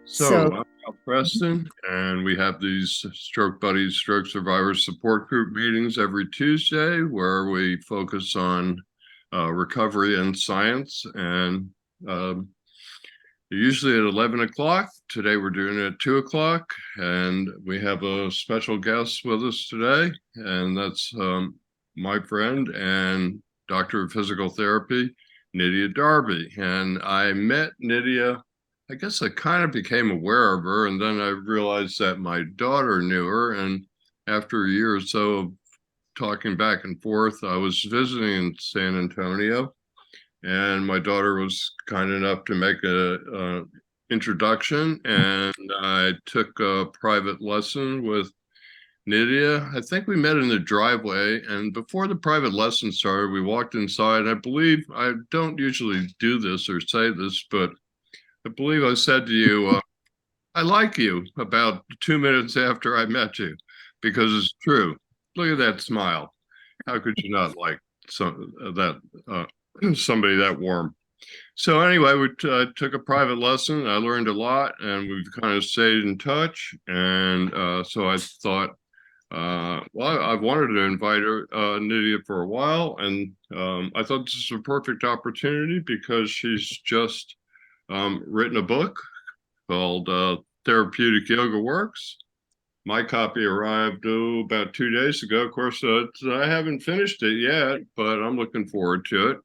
So I'm Al Preston, and we have these Stroke Buddies, Stroke Survivors Support Group meetings every Tuesday where we focus on recovery and science, and usually at 11 o'clock. Today we're doing it at 2 o'clock, and we have a special guest with us today, and that's my friend and doctor of physical therapy, Nidia Darby. And I met Nydia, I guess I kind of became aware of her, and then I realized that my daughter knew her. And after a year or so of talking back and forth, I was visiting in San Antonio, and my daughter was kind enough to make a introduction, and I took a private lesson with Nydia. I think we met in the driveway, and before the private lesson started, we walked inside. I believe, I don't usually do this or say this, but I believe I said to you, I like you, about 2 minutes after I met you, because it's true. Look at that smile. How could you not like somebody that warm? So anyway, we took a private lesson. I learned a lot, and we've kind of stayed in touch. And so I thought, well, I've wanted to invite her, Nydia, for a while, and I thought this was a perfect opportunity because she's just written a book called Therapeutic Yoga Works. My copy arrived about 2 days ago. Of course, I haven't finished it yet, but I'm looking forward to it.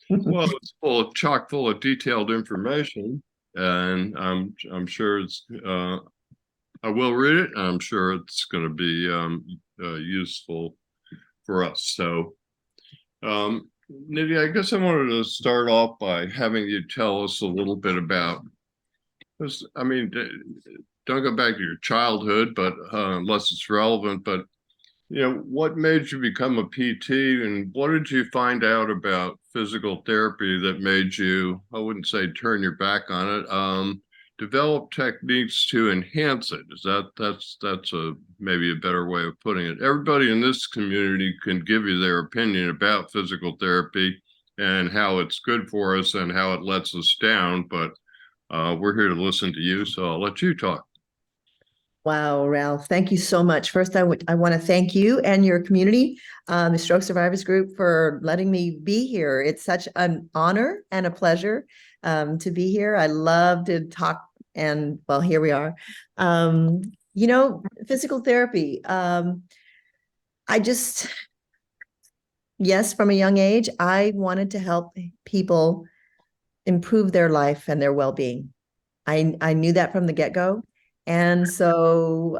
Well, it's chock full of detailed information, and I'm sure it's. I will read it. And I'm sure it's going to be useful for us. So, Nydia, I guess I wanted to start off by having you tell us a little bit about. I mean, don't go back to your childhood, but unless it's relevant. But what made you become a PT, and what did you find out about physical therapy that made you, I wouldn't say turn your back on it, develop techniques to enhance it? That's maybe a better way of putting it. Everybody in this community can give you their opinion about physical therapy and how it's good for us and how it lets us down, but we're here to listen to you, so I'll let you talk. Wow, Ralph, thank you so much. First, I want to thank you and your community, the Stroke Survivors Group, for letting me be here. It's such an honor and a pleasure to be here. I love to talk, and well, here we are. Physical therapy. Yes, from a young age, I wanted to help people improve their life and their well-being. I knew that from the get-go. And so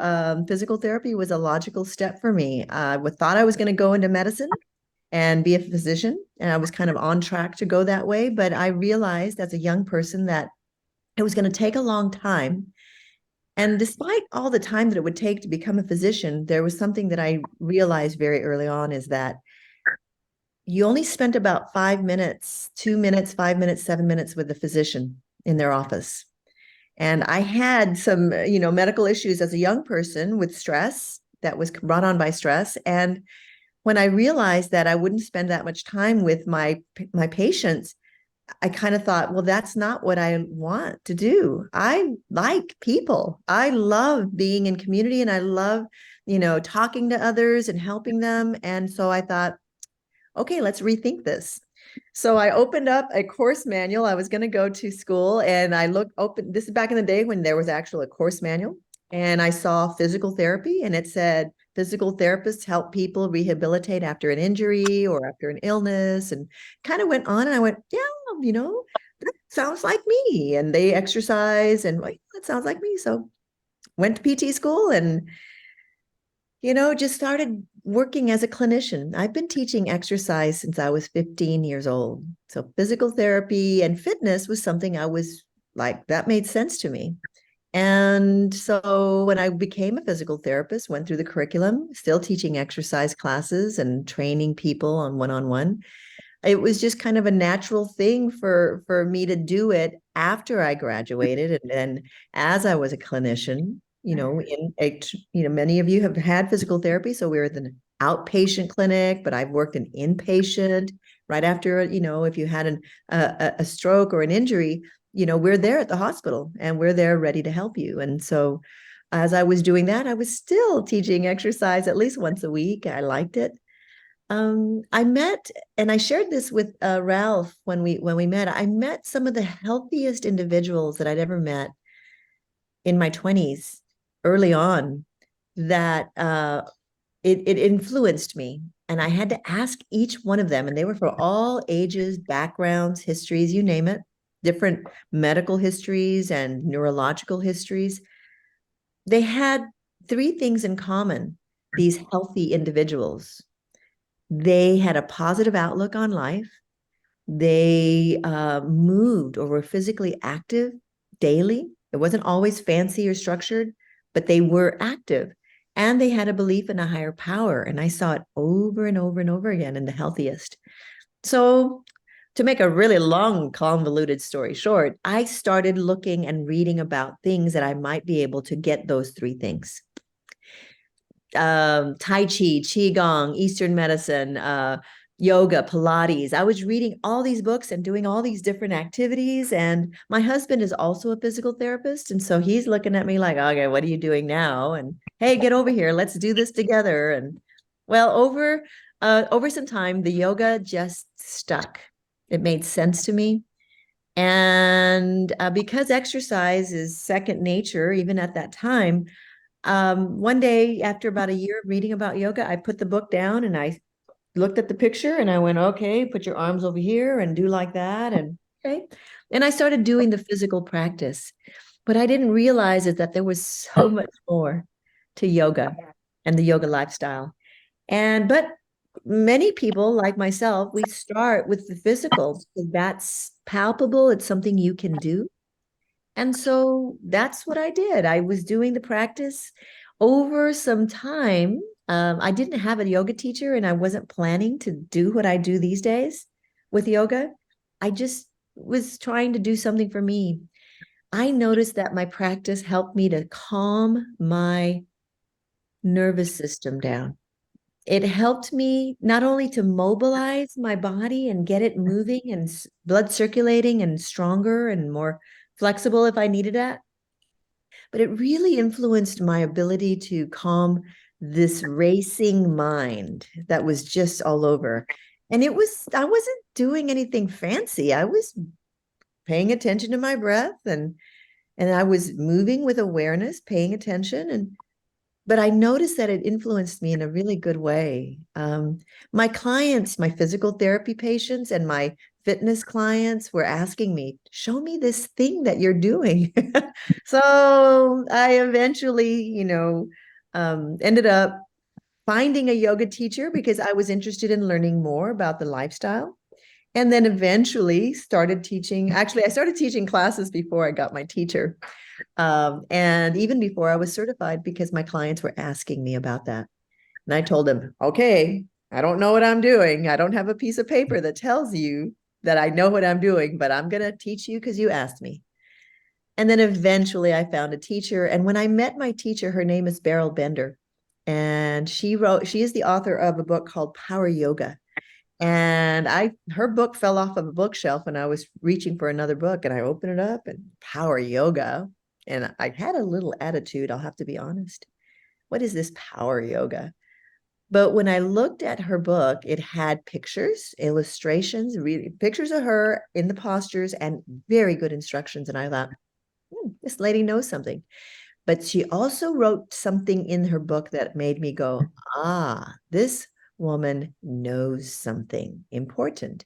physical therapy was a logical step for me. I thought I was going to go into medicine and be a physician, and I was kind of on track to go that way. But I realized as a young person that it was going to take a long time. And despite all the time that it would take to become a physician, there was something that I realized very early on, is that you only spent about 5 minutes, 2 minutes, 5 minutes, 7 minutes with the physician in their office. And I had some, medical issues as a young person with stress that was brought on by stress. And when I realized that I wouldn't spend that much time with my patients, I kind of thought, well, that's not what I want to do. I like people. I love being in community, and I love, talking to others and helping them. And so I thought, okay, let's rethink this. So I opened up a course manual. I was going to go to school, and I this is back in the day when there was actually a course manual, and I saw physical therapy, and it said physical therapists help people rehabilitate after an injury or after an illness, and kind of went on, and I went, yeah, that sounds like me. And they exercise, and that sounds like me. So went to PT school, and just started working as a clinician. I've been teaching exercise since I was 15 years old. So physical therapy and fitness was something I was like, that made sense to me. And so when I became a physical therapist, went through the curriculum, still teaching exercise classes and training people on one-on-one. It was just kind of a natural thing for me to do it after I graduated. And then as I was a clinician, Many of you have had physical therapy, so we're at the outpatient clinic, but I've worked in inpatient right after, if you had a stroke or an injury, we're there at the hospital and we're there ready to help you. And so as I was doing that, I was still teaching exercise at least once a week. I liked it. I met, and I shared this with Ralph when we met. I met some of the healthiest individuals that I'd ever met in my 20s, early on, that it influenced me. And I had to ask each one of them, and they were for all ages, backgrounds, histories, you name it, different medical histories and neurological histories. They had three things in common, these healthy individuals. They had a positive outlook on life. They moved or were physically active daily. It wasn't always fancy or structured, but they were active. And they had a belief in a higher power. And I saw it over and over and over again in the healthiest. So, to make a really long, convoluted story short, I started looking and reading about things that I might be able to get those three things. Tai Chi, Qigong, Eastern medicine, yoga, Pilates. I was reading all these books and doing all these different activities. And my husband is also a physical therapist. And so he's looking at me like, okay, what are you doing now? And hey, get over here. Let's do this together. And well, over some time, the yoga just stuck. It made sense to me. And because exercise is second nature, even at that time, one day after about a year of reading about yoga, I put the book down and I looked at the picture and I went, okay, put your arms over here and do like that. And okay. And I started doing the physical practice. But I didn't realize is that there was so much more to yoga and the yoga lifestyle. But many people like myself, we start with the physical because that's palpable. It's something you can do. And so that's what I did. I was doing the practice over some time. I didn't have a yoga teacher and I wasn't planning to do what I do these days with yoga. I just was trying to do something for me. I noticed that my practice helped me to calm my nervous system down. It helped me not only to mobilize my body and get it moving and blood circulating and stronger and more flexible if I needed that, but it really influenced my ability to calm this racing mind that was just all over. And I wasn't doing anything fancy. I was paying attention to my breath and I was moving with awareness, paying attention. But I noticed that it influenced me in a really good way. My clients, my physical therapy patients, and my fitness clients were asking me, show me this thing that you're doing. So I eventually, ended up finding a yoga teacher because I was interested in learning more about the lifestyle. And then eventually started teaching. Actually, I started teaching classes before I got my teacher. And even before I was certified, because my clients were asking me about that. And I told them, okay, I don't know what I'm doing. I don't have a piece of paper that tells you that I know what I'm doing, but I'm going to teach you because you asked me. And then eventually I found a teacher. And when I met my teacher, her name is Beryl Bender. And she is the author of a book called Power Yoga. And her book fell off of a bookshelf and I was reaching for another book and I opened it up and Power Yoga. And I had a little attitude, I'll have to be honest. What is this power yoga? But when I looked at her book, it had pictures, illustrations, really pictures of her in the postures and very good instructions. And I thought, this lady knows something. But she also wrote something in her book that made me go, this woman knows something important.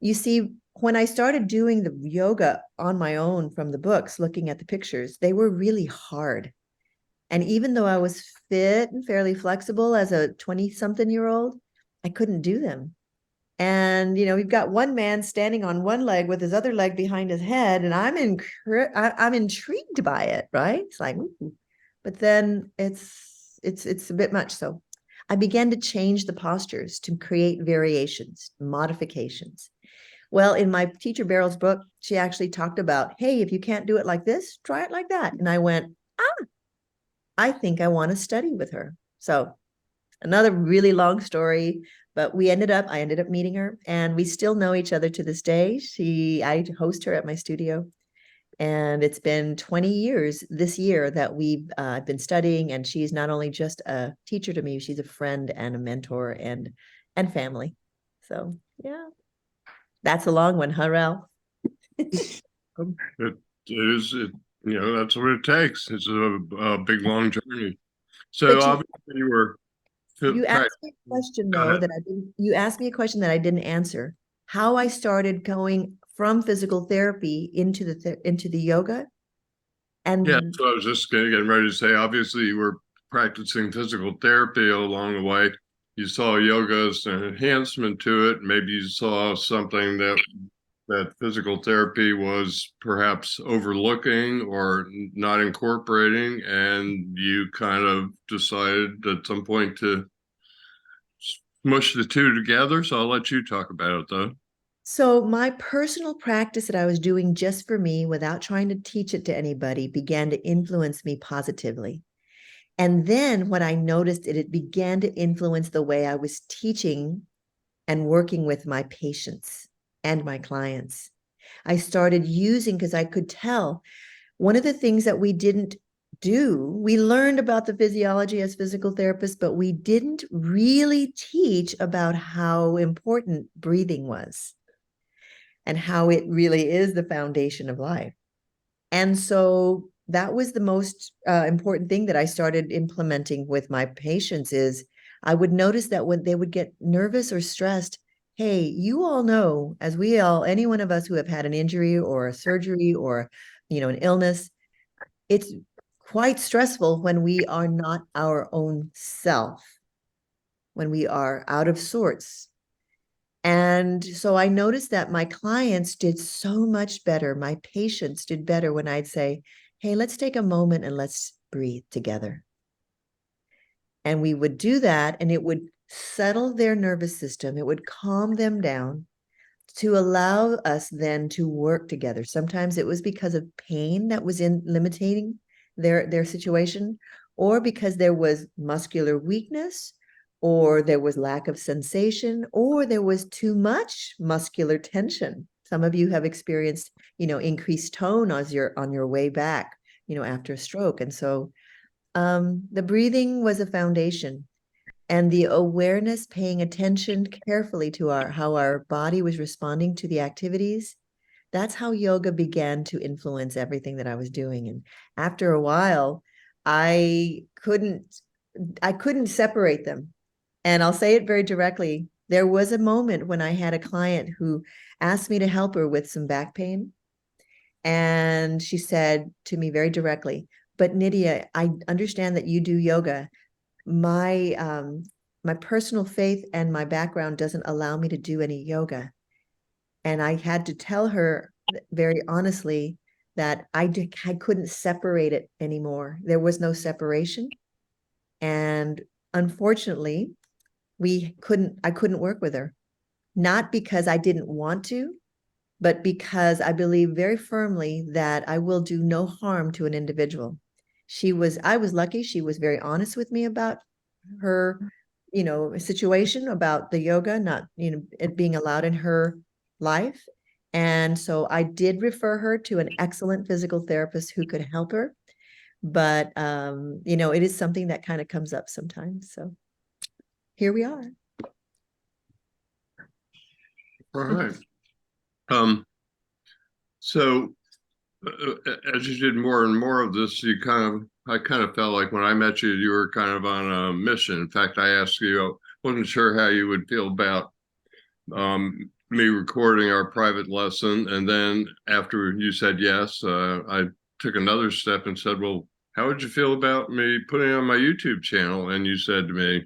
You see, when I started doing the yoga on my own from the books, looking at the pictures, they were really hard. And even though I was fit and fairly flexible as a 20-something-year-old, I couldn't do them. And, we've got one man standing on one leg with his other leg behind his head, and I'm intrigued by it, right? It's like, ooh. But then it's a bit much. So I began to change the postures to create variations, modifications. Well, in my teacher Beryl's book, she actually talked about, hey, if you can't do it like this, try it like that. And I went, I think I want to study with her. So another really long story, but I ended up meeting her, and we still know each other to this day. I host her at my studio, and it's been 20 years this year that we've been studying, and she's not only just a teacher to me, she's a friend and a mentor and family. So yeah, that's a long one, huh, Ralph? It is, that's what it takes. It's a big, long journey. So But obviously you were you asked me a practicing. question Go though ahead. that I didn't. You asked me a question that I didn't answer. How I started going from physical therapy into the yoga, Yeah, and so I was just getting ready to say, obviously you were practicing physical therapy along the way. You saw yoga as an enhancement to it. Maybe you saw something that physical therapy was perhaps overlooking or not incorporating, and you kind of decided at some point to smush the two together. So I'll let you talk about it though. so my personal practice that I was doing just for me without trying to teach it to anybody began to influence me positively. And then what I noticed, it began to influence the way I was teaching and working with my patients and my clients. I started using, because I could tell one of the things that we didn't do, we learned about the physiology as physical therapists, but we didn't really teach about how important breathing was and how it really is the foundation of life. And so that was the most important thing that I started implementing with my patients is I would notice that when they would get nervous or stressed, hey, you all know, as we all, any one of us who have had an injury or a surgery or, an illness, it's quite stressful when we are not our own self, when we are out of sorts. And so I noticed that my clients did so much better. My patients did better when I'd say, hey, let's take a moment and let's breathe together. And we would do that, and it would settle their nervous system, it would calm them down to allow us then to work together. Sometimes it was because of pain that was in limiting their situation, or because there was muscular weakness, or there was lack of sensation, or there was too much muscular tension. Some of you have experienced, increased tone as you're on your way back, after a stroke. And so the breathing was a foundation, and the awareness, paying attention carefully to how our body was responding to the activities. That's how yoga began to influence everything that I was doing. And after a while, I couldn't I couldn't separate them. And I'll say it very directly. There was a moment when I had a client who asked me to help her with some back pain. And she said to me very directly, but Nydia, I understand that you do yoga. My personal faith and my background doesn't allow me to do any yoga. And I had to tell her very honestly that I couldn't separate it anymore. There was no separation. And unfortunately, I couldn't work with her. Not because I didn't want to, but because I believe very firmly that I will do no harm to an individual. I was lucky. She was very honest with me about her, situation about the yoga, not, it being allowed in her life. And so I did refer her to an excellent physical therapist who could help her. But, it is something that kind of comes up sometimes. So here we are. All right. Um, so as you did more and more of this, I kind of felt like when I met you, you were kind of on a mission. In fact, I asked you, I wasn't sure how you would feel about me recording our private lesson. And then after you said yes, I took another step and said, well, how would you feel about me putting it on my YouTube channel? And you said to me,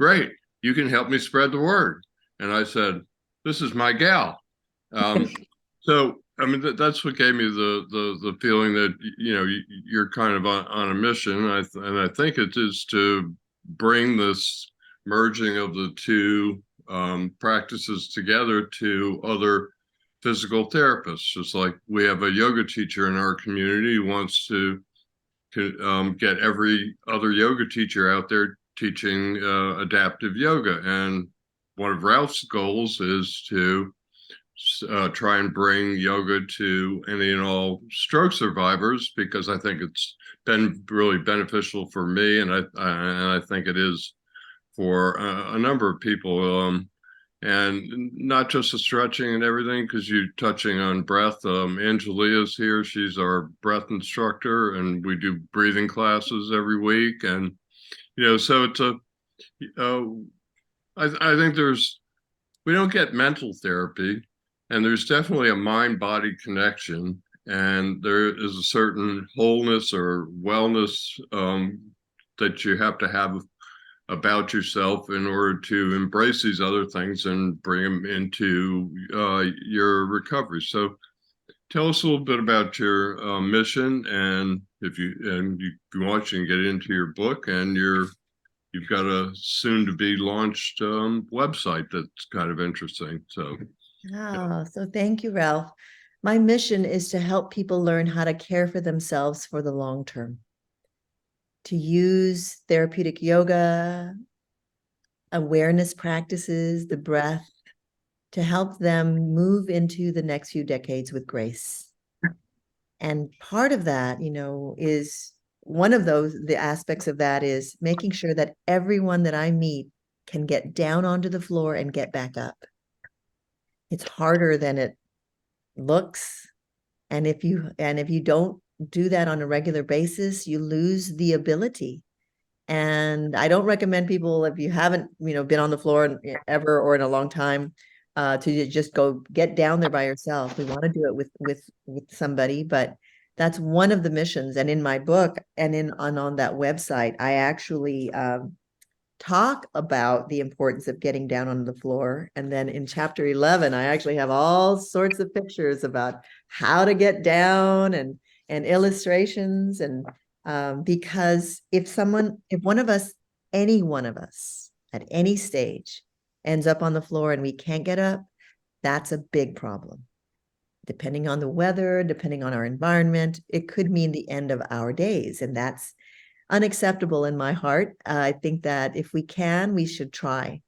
great, you can help me spread the word. And I said, this is my gal. Um, so, I mean, that's what gave me the feeling that, you're kind of on a mission. And I think it is to bring this merging of the two practices together to other physical therapists. Just like we have a yoga teacher in our community who wants to get every other yoga teacher out there teaching adaptive yoga. And one of Ralph's goals is to try and bring yoga to any and all stroke survivors, because I think it's been really beneficial for me, and I think it is for a number of people. And not just the stretching and everything, because you're touching on breath. Angelia's here. She's our breath instructor, and we do breathing classes every week. And, so it's uh, I think we don't get mental therapy, and there's definitely a mind-body connection, and there is a certain wholeness or wellness that you have to have about yourself in order to embrace these other things and bring them into your recovery. So tell us a little bit about your mission, and if you want, you can get into your book, and you've got a soon to be launched website that's kind of interesting. So So thank you, Ralph. My mission is to help people learn how to care for themselves for the long term, to use therapeutic yoga, awareness practices, the breath, to help them move into the next few decades with grace. And part of that, is one of the aspects of that is making sure that everyone that I meet can get down onto the floor and get back up. It's harder than it looks. And if you don't do that on a regular basis, you lose the ability. And I don't recommend people, if you haven't, been on the floor ever or in a long time, to just go get down there by yourself. We want to do it with somebody, but that's one of the missions. And in my book and on that website, I actually talk about the importance of getting down on the floor. And then in chapter 11, I actually have all sorts of pictures about how to get down and illustrations. And because if one of us, any one of us at any stage ends up on the floor and we can't get up, that's a big problem. Depending on the weather, depending on our environment, it could mean the end of our days. And that's unacceptable in my heart. I think that if we can, we should try.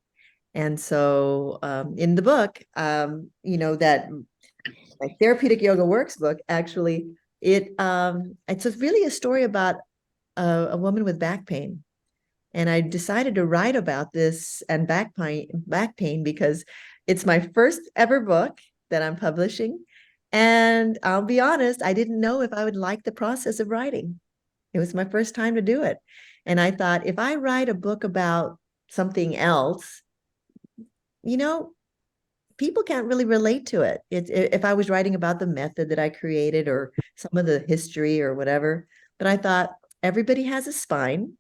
And so in the book, that my Therapeutic Yoga Works book, actually, it's really a story about a woman with back pain. And I decided to write about this and back pain because it's my first ever book that I'm publishing. And I'll be honest, I didn't know if I would like the process of writing. It was my first time to do it. And I thought, if I write a book about something else, people can't really relate to it. If I was writing about the method that I created or some of the history or whatever. But I thought, everybody has a spine.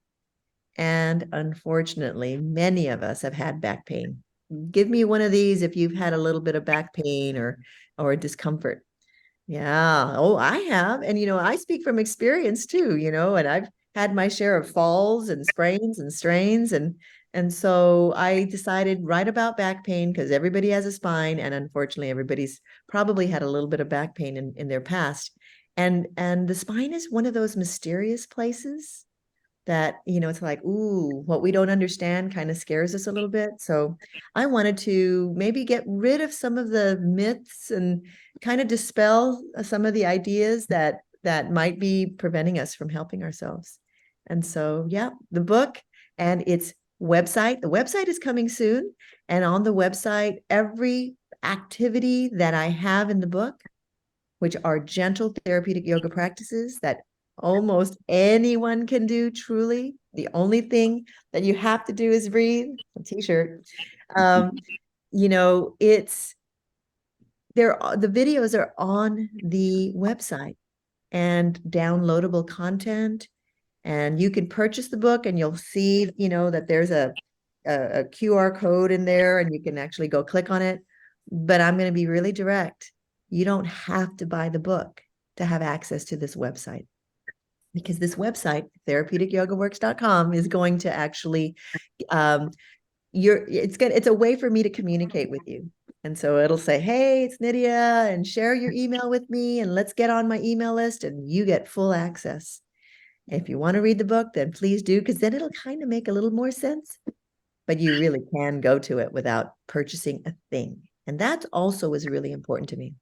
And unfortunately, many of us have had back pain. Give me one of these if you've had a little bit of back pain or discomfort. Yeah. Oh, I have. And, I speak from experience too, and I've had my share of falls and sprains and strains. And so I decided write about back pain because everybody has a spine. And unfortunately, everybody's probably had a little bit of back pain in their past. And the spine is one of those mysterious places that, it's like, ooh, what we don't understand kind of scares us a little bit. So I wanted to maybe get rid of some of the myths and kind of dispel some of the ideas that might be preventing us from helping ourselves. And so, yeah, the book and its website, the website is coming soon. And on the website, every activity that I have in the book, which are gentle therapeutic yoga practices that almost anyone can do, truly. The only thing that you have to do is breathe. A t-shirt. It's there. The videos are on the website and downloadable content. And you can purchase the book and you'll see, that there's a QR code in there and you can actually go click on it. But I'm going to be really direct. You don't have to buy the book to have access to this website, because this website, therapeuticyogaworks.com, is going to actually, it's a way for me to communicate with you. And so it'll say, hey, it's Nydia, and share your email with me, and let's get on my email list, and you get full access. If you want to read the book, then please do, because then it'll kind of make a little more sense. But you really can go to it without purchasing a thing. And that also is really important to me.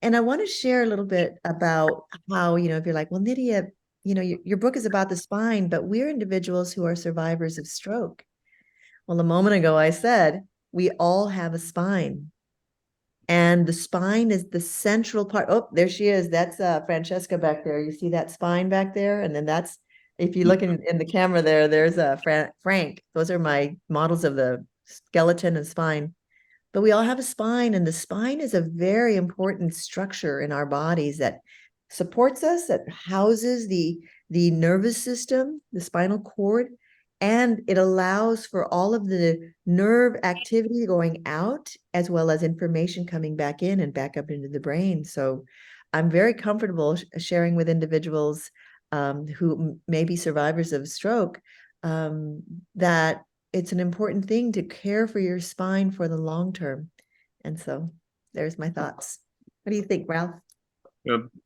And I want to share a little bit about how, if you're like, well, Nydia, your book is about the spine, but we're individuals who are survivors of stroke. Well, a moment ago, I said we all have a spine. And the spine is the central part. Oh, there she is. That's Francesca back there. You see that spine back there? And then that's, if you look in the camera there, there's Frank. Those are my models of the skeleton and spine. But we all have a spine, and the spine is a very important structure in our bodies that supports us, that houses the nervous system, the spinal cord, and it allows for all of the nerve activity going out as well as information coming back in and back up into the brain. So I'm very comfortable sharing with individuals who may be survivors of stroke that it's an important thing to care for your spine for the long term. And so there's my thoughts. What do you think, Ralph?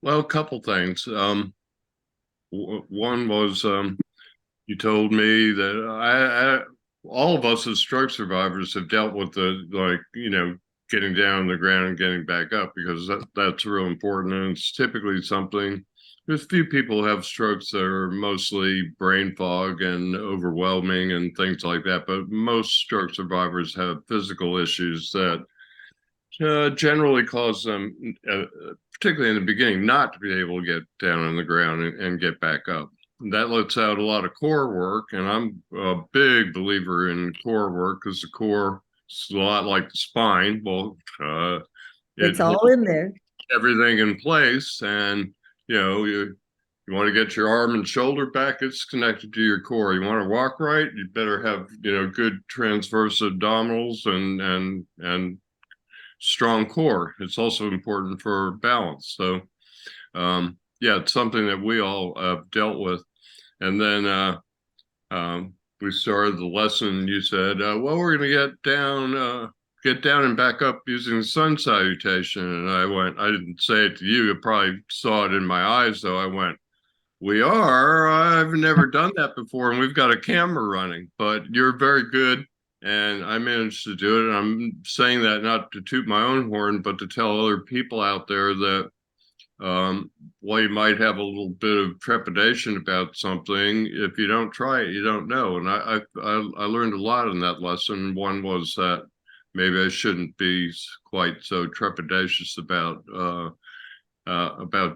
Well, a couple things. One was you told me that all of us as stroke survivors have dealt with getting down on the ground and getting back up, because that's real important. And it's typically something, there's few people who have strokes that are mostly brain fog and overwhelming and things like that. But most stroke survivors have physical issues that generally cause them, particularly in the beginning, not to be able to get down on the ground and get back up. That lets out a lot of core work, and I'm a big believer in core work, because the core is a lot like the spine. Well, it It's all holds in there. everything in place, and you want to get your arm and shoulder back, it's connected to your core. You want to walk right, you better have good transverse abdominals and strong core. It's also important for balance. So yeah, it's something that we all have dealt with. And then we started the lesson. You said, well, we're going to get down and back up using sun salutation. And I didn't say it to you. You probably saw it in my eyes, though. I went, we are. I've never done that before, and we've got a camera running, but you're very good. And I managed to do it. And I'm saying that not to toot my own horn, but to tell other people out there that while you might have a little bit of trepidation about something, if you don't try it, you don't know. And I learned a lot in that lesson. One was that maybe I shouldn't be quite so trepidatious about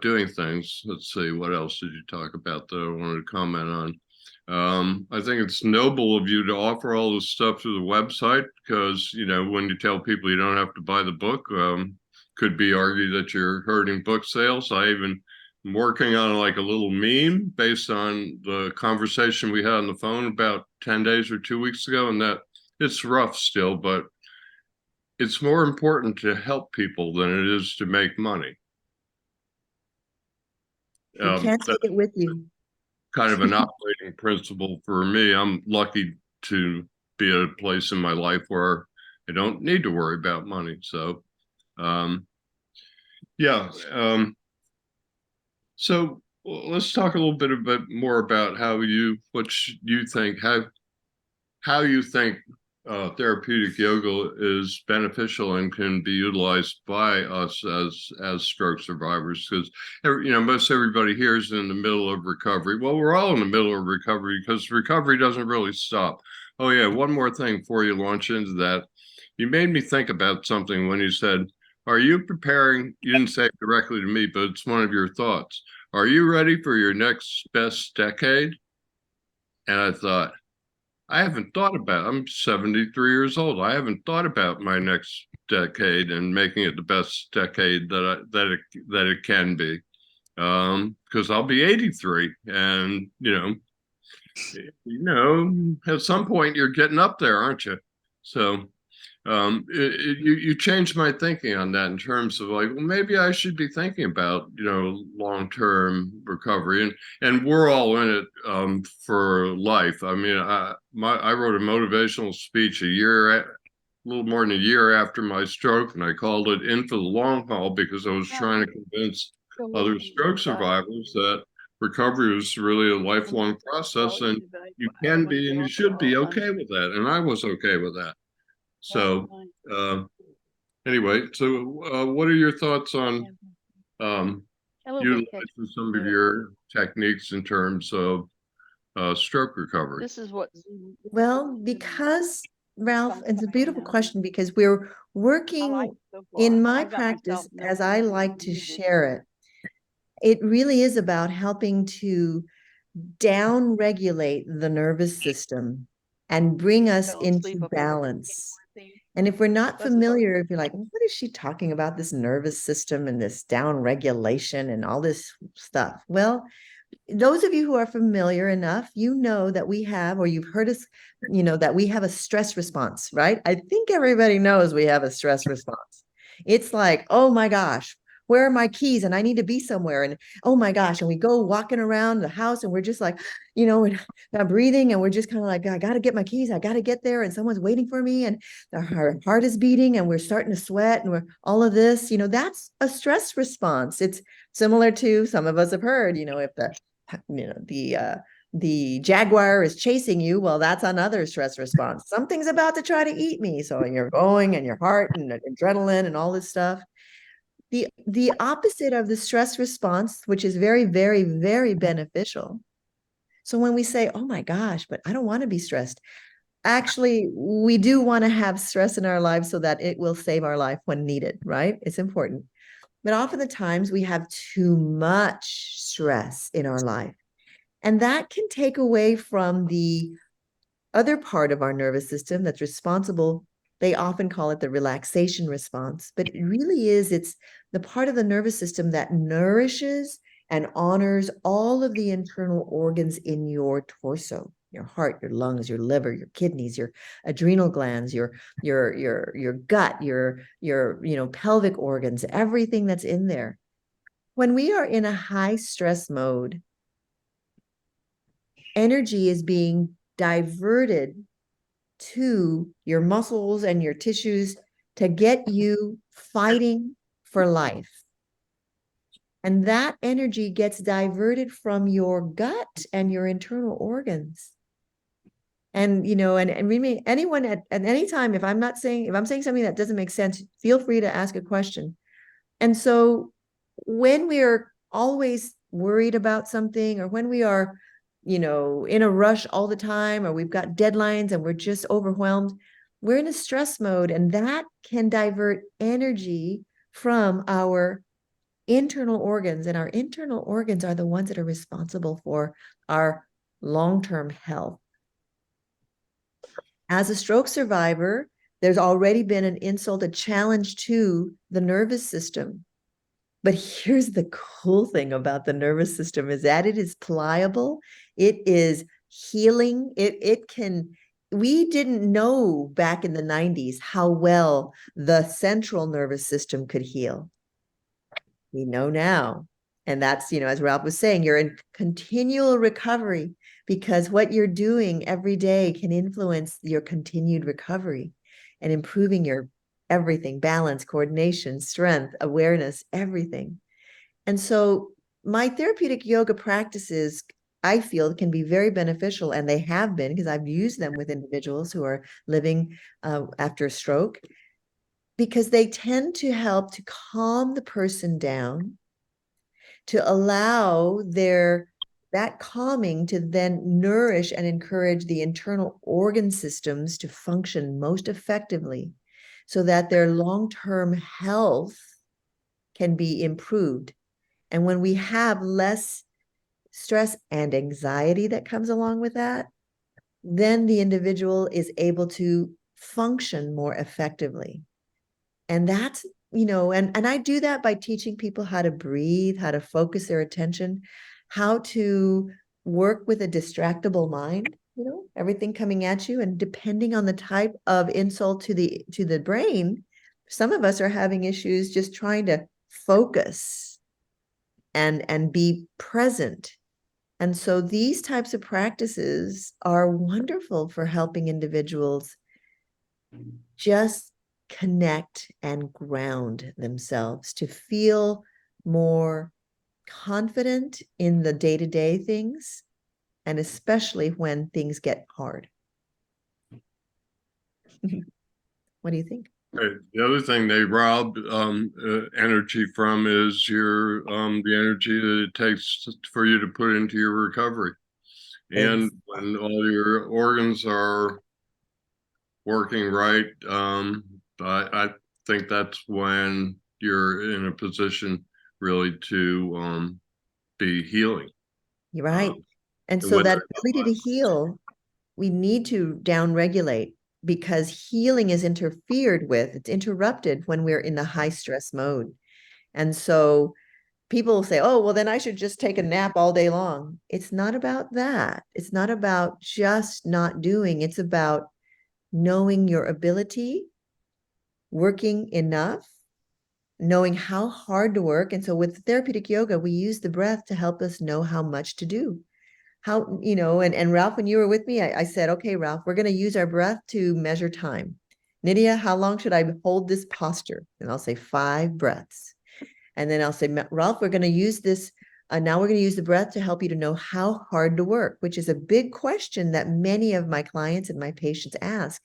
doing things. Let's see, what else did you talk about that I wanted to comment on? I think it's noble of you to offer all this stuff through the website, because, when you tell people you don't have to buy the book, could be argued that you're hurting book sales. I'm working on like a little meme based on the conversation we had on the phone about 10 days or 2 weeks ago, and that it's rough still, but it's more important to help people than it is to make money. You can't take it with you. Kind of an operating principle for me. I'm lucky to be at a place in my life where I don't need to worry about money. So, yeah. So let's talk a little bit more about what you think, how you think therapeutic yoga is beneficial and can be utilized by us as stroke survivors, because most everybody here is in the middle of recovery. Well, we're all in the middle of recovery, because recovery doesn't really stop. Oh yeah, one more thing before you launch into that. You made me think about something when you said, are you preparing? You didn't say it directly to me, but it's one of your thoughts. Are you ready for your next best decade? And I thought, I haven't thought about it. I'm 73 years old. I haven't thought about my next decade and making it the best decade that it can be. Because I'll be 83, and at some point you're getting up there, aren't you? So you changed my thinking on that, in terms of like, well, maybe I should be thinking about long-term recovery, and we're all in it for life. I mean, I wrote a motivational speech a little more than a year after my stroke, and I called it "In for the Long Haul," because I was trying to convince other stroke survivors that recovery is really a lifelong process, and you can be and you should be okay with that. And I was okay with that. So, anyway, so what are your thoughts on utilizing some of your techniques in terms of stroke recovery? This is what. Well, because Ralph, it's a beautiful question because we're working in my practice as I like to share it. It really is about helping to down regulate the nervous system and bring us into balance. And if we're not familiar, if you're like, what is she talking about, this nervous system and this down regulation and all this stuff? Well, those of you who are familiar enough, you know that we have, or you've heard us, that we have a stress response, right? I think everybody knows we have a stress response. It's like, oh my gosh, where are my keys? And I need to be somewhere. And oh my gosh. And we go walking around the house and we're just like, not breathing. And we're just kind of like, I got to get my keys. I got to get there. And someone's waiting for me. And our heart is beating and we're starting to sweat and we're all of this, that's a stress response. It's similar to, some of us have heard, if the jaguar is chasing you, well, that's another stress response. Something's about to try to eat me. So you're going and your heart and adrenaline and all this stuff. The opposite of the stress response, which is very, very, very beneficial. So when we say, oh my gosh, but I don't want to be stressed. Actually, we do want to have stress in our lives so that it will save our life when needed, right? It's important. But often the times we have too much stress in our life. And that can take away from the other part of our nervous system that's responsible. They often call it the relaxation response, but it really is, it's the part of the nervous system that nourishes and honors all of the internal organs in your torso, your heart, your lungs, your liver, your kidneys, your adrenal glands, your gut, your pelvic organs, everything that's in there. When we are in a high stress mode, energy is being diverted to your muscles and your tissues to get you fighting for life. And that energy gets diverted from your gut and your internal organs. And, anyone at any time, if I'm saying something that doesn't make sense, feel free to ask a question. And so when we are always worried about something, or when we are, in a rush all the time, or we've got deadlines and we're just overwhelmed, we're in a stress mode, and that can divert energy from our internal organs. And our internal organs are the ones that are responsible for our long-term health. As a stroke survivor, there's already been an insult, a challenge to the nervous system. But here's the cool thing about the nervous system is that it is pliable. It is healing. We didn't know back in the 90s how well the central nervous system could heal. We know now. And that's, as Ralph was saying, you're in continual recovery because what you're doing every day can influence your continued recovery and improving your everything, balance, coordination, strength, awareness, everything. And so my therapeutic yoga practices, I feel, can be very beneficial, and they have been because I've used them with individuals who are living after a stroke, because they tend to help to calm the person down, to allow that calming to then nourish and encourage the internal organ systems to function most effectively so that their long-term health can be improved. And when we have less stress and anxiety that comes along with that, then the individual is able to function more effectively. And that's, and I do that by teaching people how to breathe, how to focus their attention, how to work with a distractible mind, everything coming at you. And depending on the type of insult to the brain, some of us are having issues just trying to focus and be present. And so these types of practices are wonderful for helping individuals just connect and ground themselves to feel more confident in the day-to-day things, and especially when things get hard. What do you think? Right. The other thing they rob energy from is the energy that it takes for you to put into your recovery. And when all your organs are working right, I think that's when you're in a position really to be healing. You're right. And And so when that ability to heal, we need to downregulate because healing is interfered with, it's interrupted when we're in the high stress mode. And so people say, oh, well, then I should just take a nap all day long. It's not about that. It's not about just not doing. It's about knowing your ability, working enough, knowing how hard to work. And so with therapeutic yoga, we use the breath to help us know how much to do. How, and Ralph, when you were with me, I said, okay, Ralph, we're going to use our breath to measure time. Nydia, how long should I hold this posture? And I'll say 5 breaths. And then I'll say, Ralph, we're going to use this. Now we're going to use the breath to help you to know how hard to work, which is a big question that many of my clients and my patients ask.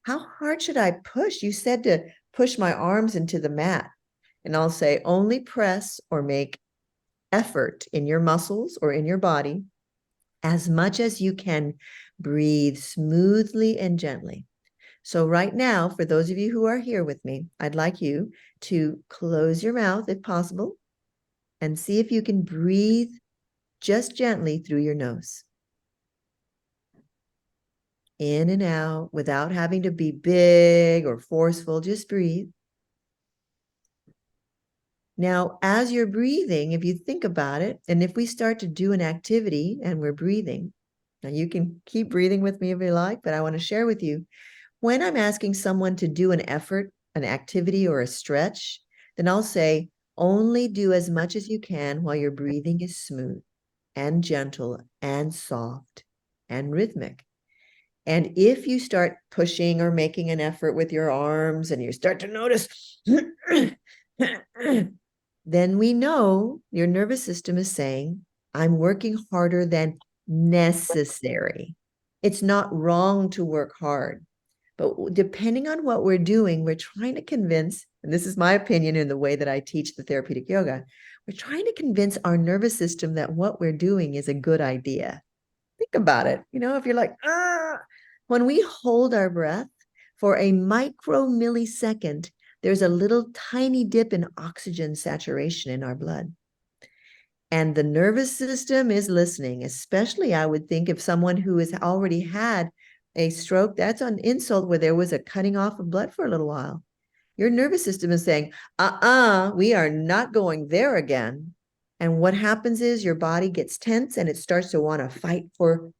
How hard should I push? You said to push my arms into the mat. And I'll say, only press or make effort in your muscles or in your body as much as you can. Breathe smoothly and gently. So right now, for those of you who are here with me, I'd like you to close your mouth if possible and see if you can breathe just gently through your nose. In and out without having to be big or forceful, just breathe. Now, as you're breathing, if you think about it, and if we start to do an activity and we're breathing, now you can keep breathing with me if you like, but I want to share with you, when I'm asking someone to do an effort, an activity, or a stretch, then I'll say, only do as much as you can while your breathing is smooth and gentle and soft and rhythmic. And if you start pushing or making an effort with your arms and you start to notice, then we know your nervous system is saying, I'm working harder than necessary. It's not wrong to work hard. But depending on what we're doing, we're trying to convince, and this is my opinion in the way that I teach the therapeutic yoga, we're trying to convince our nervous system that what we're doing is a good idea. Think about it. If you're like, when we hold our breath for a micro millisecond, there's a little tiny dip in oxygen saturation in our blood. And the nervous system is listening, especially I would think if someone who has already had a stroke, that's an insult where there was a cutting off of blood for a little while. Your nervous system is saying, we are not going there again. And what happens is your body gets tense and it starts to want to fight for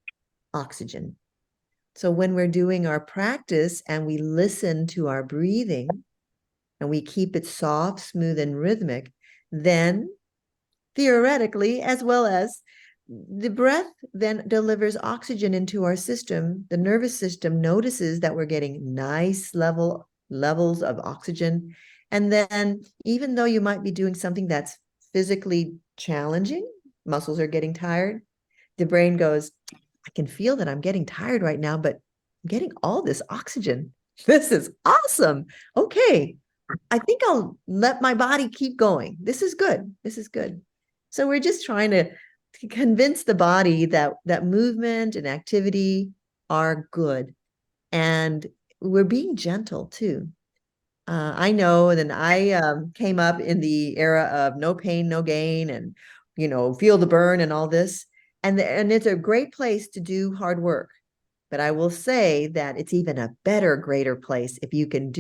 oxygen. So when we're doing our practice and we listen to our breathing and we keep it soft, smooth, and rhythmic, then theoretically, as well as the breath then delivers oxygen into our system. The nervous system notices that we're getting nice levels of oxygen. And then even though you might be doing something that's physically challenging, muscles are getting tired, the brain goes, I can feel that I'm getting tired right now, but I'm getting all this oxygen. This is awesome. Okay, I think I'll let my body keep going. This is good. This is good. So we're just trying to convince the body that movement and activity are good. And we're being gentle too. I know, and then I came up in the era of no pain, no gain, and feel the burn and all this. And it's a great place to do hard work. But I will say that it's even a better, greater place if you can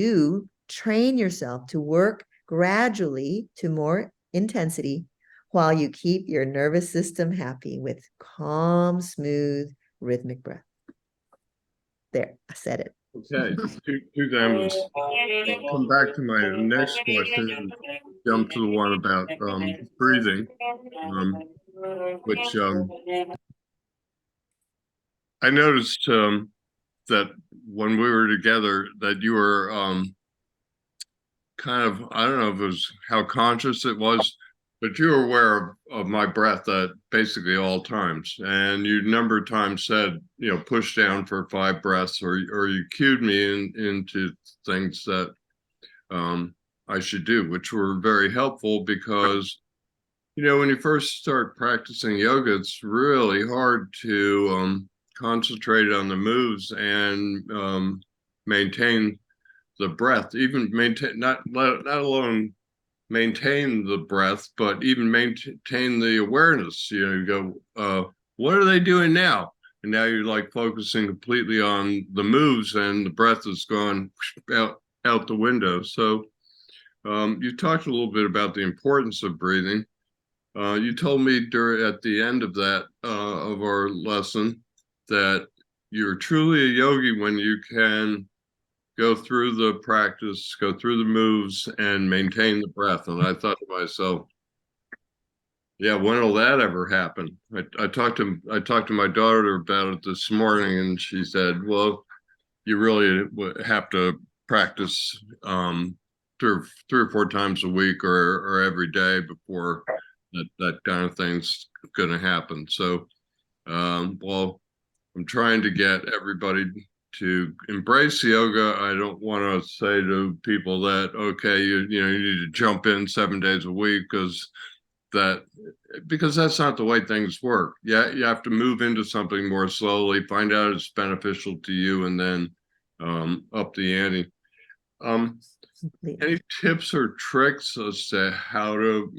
train yourself to work gradually to more intensity while you keep your nervous system happy with calm, smooth, rhythmic breath. There, I said it. Okay, two times. I'll come back to my next question and jump to the one about breathing, which I noticed that when we were together that you were kind of, I don't know if it was how conscious it was, But you're aware of my breath at basically all times. And you number of times said, push down for 5 breaths, or you cued me into things that I should do, which were very helpful because, when you first start practicing yoga, it's really hard to concentrate on the moves and maintain the breath, even maintain, not alone maintain the breath, but even maintain the awareness. You go, what are they doing now? And now you're like focusing completely on the moves, and the breath is gone out the window. So you talked a little bit about the importance of breathing. You told me at the end of that of our lesson that you're truly a yogi when you can go through the practice, go through the moves, and maintain the breath. And I thought to myself, yeah, when will that ever happen? I talked to my daughter about it this morning, and she said, well, you really have to practice three or 4 times a week or every day before that kind of thing's going to happen. So, well, I'm trying to get everybody to embrace yoga. I don't want to say to people that, okay, you need to jump in 7 days a week because that's not the way things work. Yeah, you have to move into something more slowly, find out it's beneficial to you, and then up the ante. Any tips or tricks as to how to?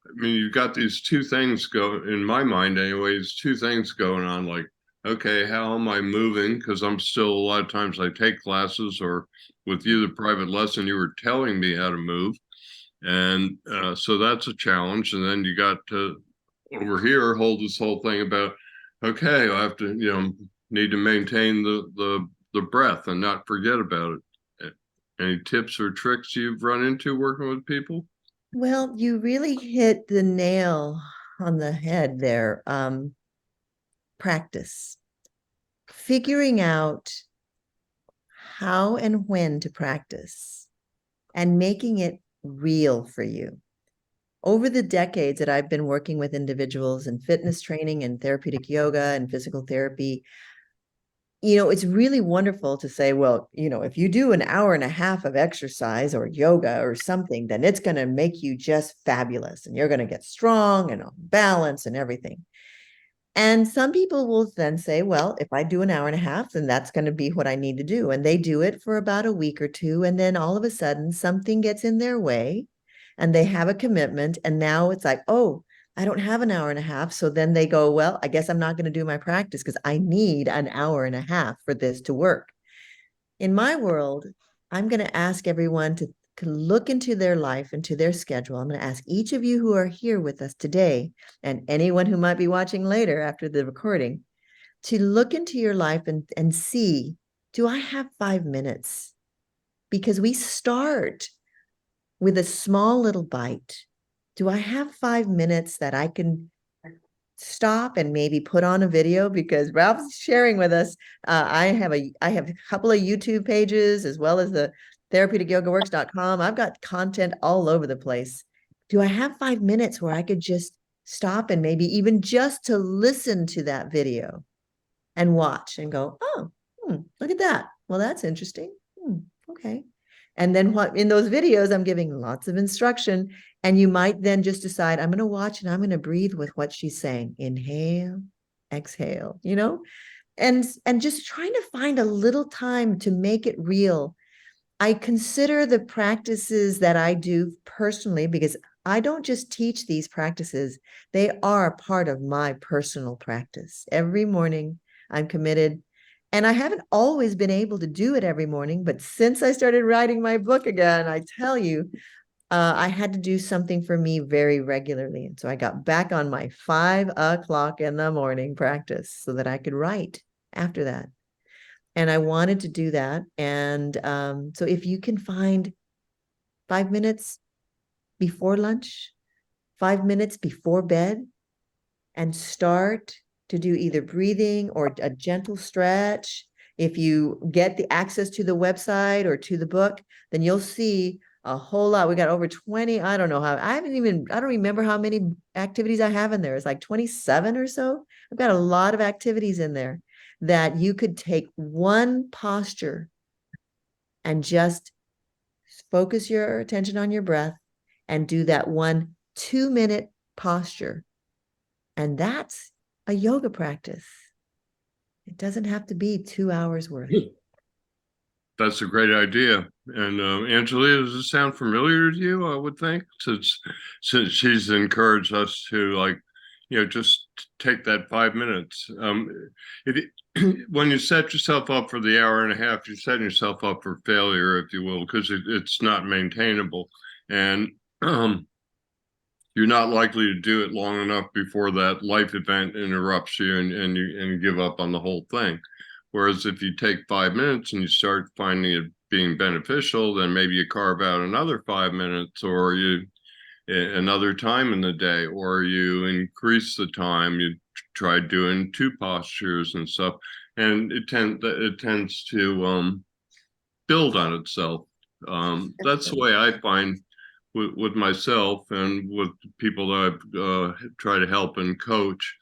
I mean, you've got these 2 things in my mind, anyways. 2 things going on. Like, okay, how am I moving? Because I'm still a lot of times I take classes, or with you, the private lesson, you were telling me how to move. And so that's a challenge. And then you got to over here hold this whole thing about, okay, I have to, need to maintain the breath and not forget about it. Any tips or tricks you've run into working with people? Well, you really hit the nail on the head there. Practice. Figuring out how and when to practice and making it real for you. Over the decades that I've been working with individuals in fitness training and therapeutic yoga and physical therapy, it's really wonderful to say, well, if you do an hour and a half of exercise or yoga or something, then it's going to make you just fabulous and you're going to get strong and on balance and everything. And some people will then say, well, if I do an hour and a half, then that's going to be what I need to do. And they do it for about a week or 2. And then all of a sudden something gets in their way and they have a commitment. And now it's like, oh, I don't have an hour and a half. So then they go, well, I guess I'm not going to do my practice because I need an hour and a half for this to work. In my world, I'm going to ask everyone to look into their life, into their schedule. I'm going to ask each of you who are here with us today, and anyone who might be watching later after the recording, to look into your life and see, do I have 5 minutes? Because we start with a small little bite. Do I have 5 minutes that I can stop and maybe put on a video? Because Ralph's sharing with us, I have a couple of YouTube pages as well as the therapeuticyogaworks.com. I've got content all over the place. Do I have 5 minutes where I could just stop and maybe even just to listen to that video and watch and go, oh, look at that. Well, that's interesting. Okay. And then what in those videos, I'm giving lots of instruction. And you might then just decide, I'm going to watch and I'm going to breathe with what she's saying. Inhale, exhale, and just trying to find a little time to make it real. I consider the practices that I do personally, because I don't just teach these practices, they are part of my personal practice. Every morning, I'm committed. And I haven't always been able to do it every morning, but since I started writing my book again, I tell you, I had to do something for me very regularly. And so I got back on my 5 o'clock in the morning practice so that I could write after that. And I wanted to do that. And so if you can find 5 minutes before lunch, 5 minutes before bed, and start to do either breathing or a gentle stretch. If you get the access to the website or to the book, then you'll see a whole lot. We got over 20. I don't know how, I don't remember how many activities I have in there. It's like 27 or so. I've got a lot of activities in there that you could take one posture and just focus your attention on your breath and do that 1 2-minute posture. And that's a yoga practice. It doesn't have to be 2 hours worth. That's a great idea. And Angelia, does this sound familiar to you? I would think, since she's encouraged us to, like, just take that 5 minutes. If when you set yourself up for the hour and a half, you're setting yourself up for failure, if you will, because it's not maintainable, and you're not likely to do it long enough before that life event interrupts you, and you give up on the whole thing. Whereas if you take 5 minutes and you start finding it being beneficial, then maybe you carve out another 5 minutes, or you another time in the day, or you increase the time. You try doing two postures and stuff, and it tends to build on itself. That's the way I find with myself and with people that I've tried to help and coach.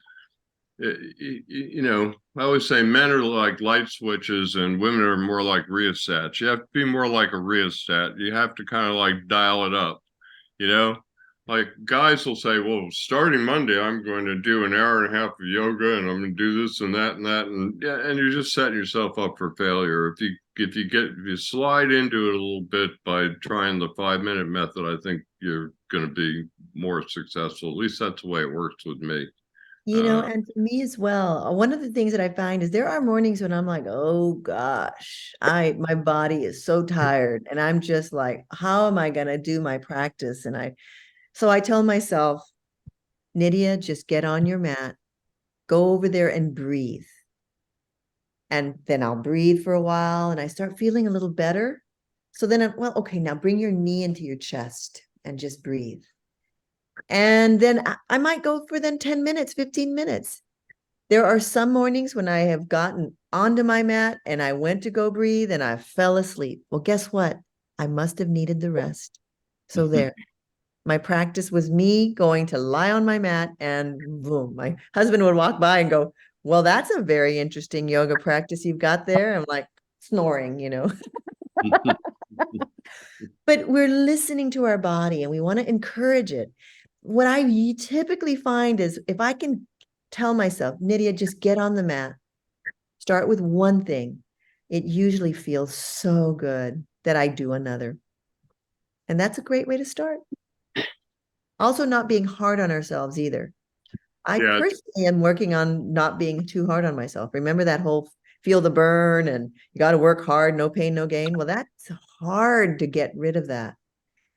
I always say men are like light switches and women are more like rheostats. You have to be more like a rheostat. You have to kind of like dial it up, you know? Like guys will say, well, starting Monday, I'm going to do an hour and a half of yoga and I'm going to do this and that and that. And yeah, and you're just setting yourself up for failure. If you slide into it a little bit by trying the 5 minute method, I think you're going to be more successful. At least that's the way it works with me. Uh, And for me as well, one of the things that I find is there are mornings when I'm like, oh gosh, my body is so tired. And I'm just like, how am I gonna do my practice? So I tell myself, Nydia, just get on your mat, go over there and breathe. And then I'll breathe for a while and I start feeling a little better. So then well, okay, now bring your knee into your chest and just breathe. And then I might go for then 10 minutes, 15 minutes. There are some mornings when I have gotten onto my mat and I went to go breathe and I fell asleep. Well, guess what? I must have needed the rest. So there, my practice was me going to lie on my mat and boom, my husband would walk by and go, well, that's a very interesting yoga practice you've got there. I'm like snoring. But we're listening to our body and we want to encourage it. What I typically find is if I can tell myself, Nydia, just get on the mat, start with one thing, it usually feels so good that I do another. And that's a great way to start. Also, not being hard on ourselves either. I yeah, personally am working on not being too hard on myself. Remember that whole feel the burn and you got to work hard, no pain, no gain? Well, that's hard to get rid of that.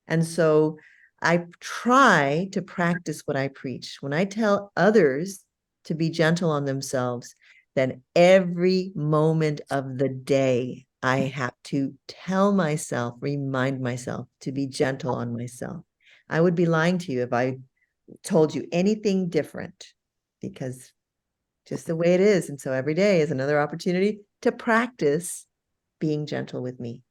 And so I try to practice what I preach. When I tell others to be gentle on themselves, then every moment of the day, I have to tell myself, remind myself to be gentle on myself. I would be lying to you if I told you anything different because just the way it is. And so every day is another opportunity to practice being gentle with me.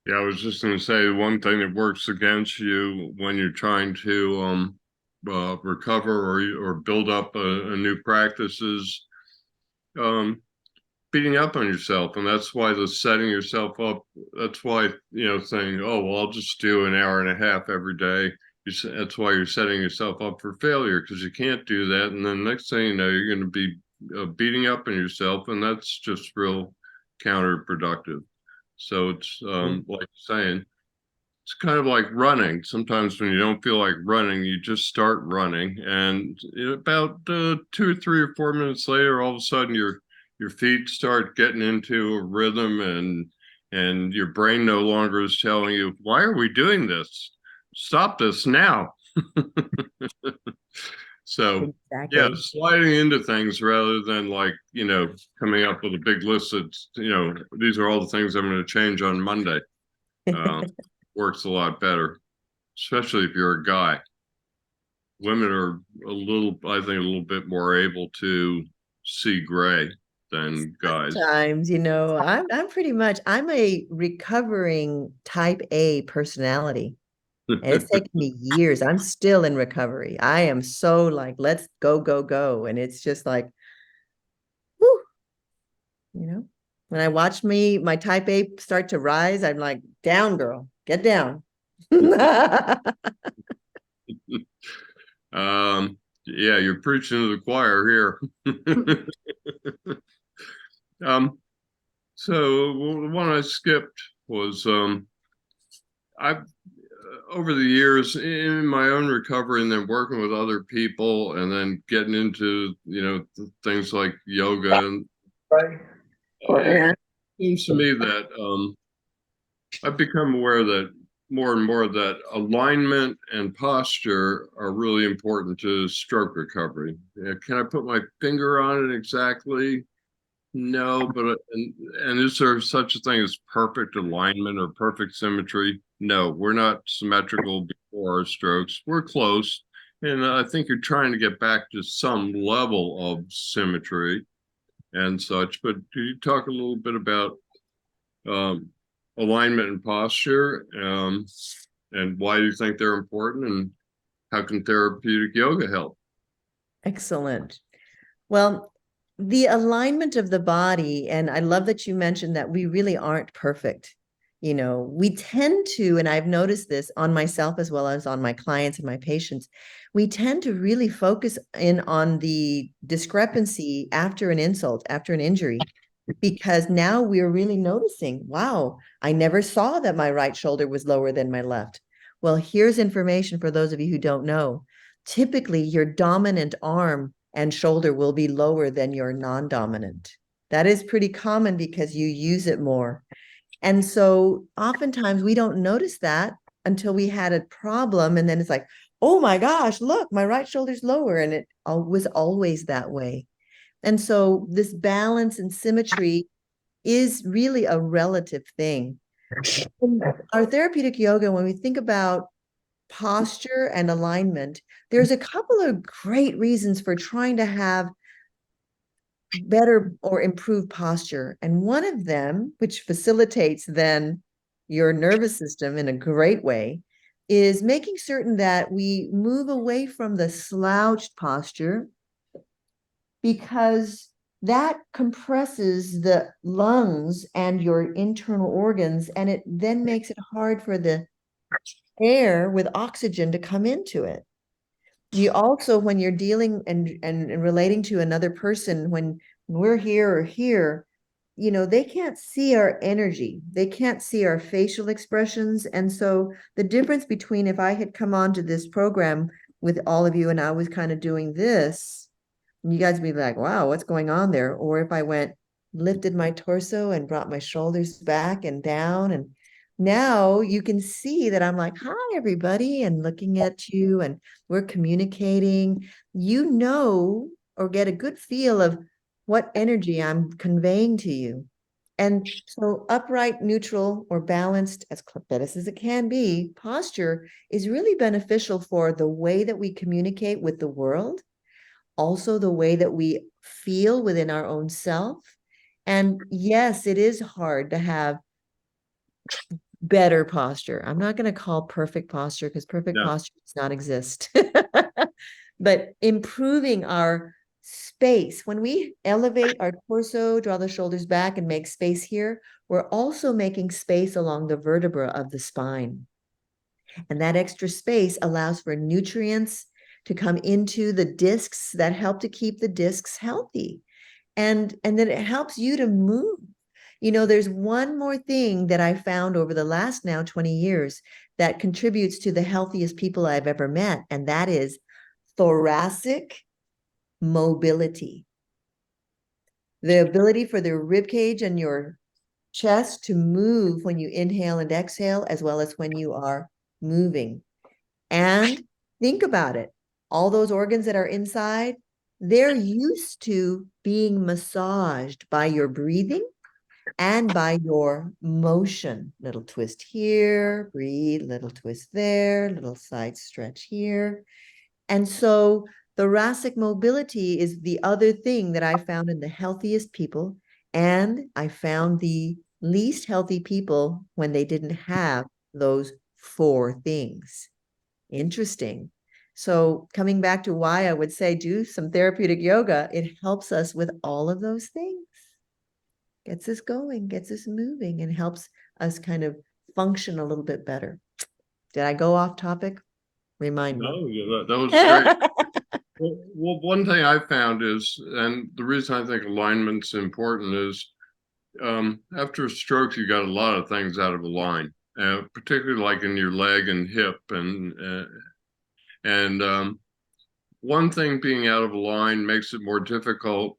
yeah, I was just going to say one thing that works against you when you're trying to recover or build up a new practice is um, beating up on yourself, and that's why the setting yourself up. That's why saying, "Oh, well, I'll just do an hour and a half every day." That's why you're setting yourself up for failure because you can't do that, and then next thing you know, you're going to be beating up on yourself, and that's just real counterproductive. So it's like saying it's kind of like running. Sometimes when you don't feel like running, you just start running, and about 2 or 3 or 4 minutes later, all of a sudden your feet start getting into a rhythm, and your brain no longer is telling you, "Why are we doing this? Stop this now." So yeah, Exactly. sliding into things rather than like coming up with a big list of these are all the things I'm going to change on Monday. Uh, Works a lot better, especially if you're a guy. Women are I think, a little bit more able to see gray. than guys. Sometimes, I'm pretty much, I'm a recovering type A personality. And it's taken me years. I'm still in recovery. I am so like, let's go, go, go. And it's just like, whew, when I watch my type A start to rise, I'm like, down, girl, get down. Yeah, you're preaching to the choir here. So the one I skipped was I've over the years in my own recovery and then working with other people and then getting into things like yoga and Right. it seems to me that I've become aware that more and more that alignment and posture are really important to stroke recovery. Can I put my finger on it exactly? No, but and is there such a thing as perfect alignment or perfect symmetry? No, we're not symmetrical before our strokes. We're close, and I think you're trying to get back to some level of symmetry and such. But could you talk a little bit about um, alignment and posture, and why do you think they're important, and how can therapeutic yoga help? Excellent. Well, the alignment of the body, and I love that you mentioned that we really aren't perfect. We tend to, and I've noticed this on myself as well as on my clients and my patients, we tend to really focus in on the discrepancy after an insult, after an injury, because now we're really noticing, wow, I never saw that my right shoulder was lower than my left. Well, here's information for those of you who don't know. Typically, your dominant arm and shoulder will be lower than your non-dominant. That is pretty common because you use it more. And so oftentimes we don't notice that until we had a problem. And then it's like, oh my gosh, look, my right shoulder's lower. And it was always that way. And so this balance and symmetry is really a relative thing. In our therapeutic yoga, when we think about posture and alignment, there's a couple of great reasons for trying to have better or improved posture. And one of them, which facilitates then your nervous system in a great way, is making certain that we move away from the slouched posture, because that compresses the lungs and your internal organs, and it then makes it hard for the air with oxygen to come into it. You also, when you're dealing and relating to another person, when we're here or here, they can't see our energy. They can't see our facial expressions. And so the difference between if I had come on to this program with all of you and I was kind of doing this, and you guys would be like, wow, what's going on there? Or if I went, lifted my torso and brought my shoulders back and down, and now you can see that I'm like, hi, everybody, and looking at you, and we're communicating, or get a good feel of what energy I'm conveying to you. And so upright, neutral, or balanced, as best as it can be, posture is really beneficial for the way that we communicate with the world, also the way that we feel within our own self. And yes, it is hard to have better posture. I'm not going to call perfect posture because perfect Yeah. posture does not exist. But improving our space, when we elevate our torso, draw the shoulders back and make space here, we're also making space along the vertebra of the spine. And that extra space allows for nutrients to come into the discs that help to keep the discs healthy. And then it helps you to move. There's one more thing that I found over the last now 20 years that contributes to the healthiest people I've ever met, and that is thoracic mobility. The ability for the rib cage and your chest to move when you inhale and exhale, as well as when you are moving. And think about it. All those organs that are inside, they're used to being massaged by your breathing and by your motion. Little twist here, breathe, little twist there, little side stretch here. And so Thoracic mobility is the other thing that I found in the healthiest people. And I found the least healthy people when they didn't have those four things. Interesting. So, coming back to why I would say do some therapeutic yoga, it helps us with all of those things. Gets us going, gets us moving, and helps us kind of function a little bit better. Did I go off topic? Remind me. No, yeah, that was great. Well, one thing I found is, and the reason I think alignment's important is, after a stroke, you got a lot of things out of line, particularly like in your leg and hip, and one thing being out of line makes it more difficult.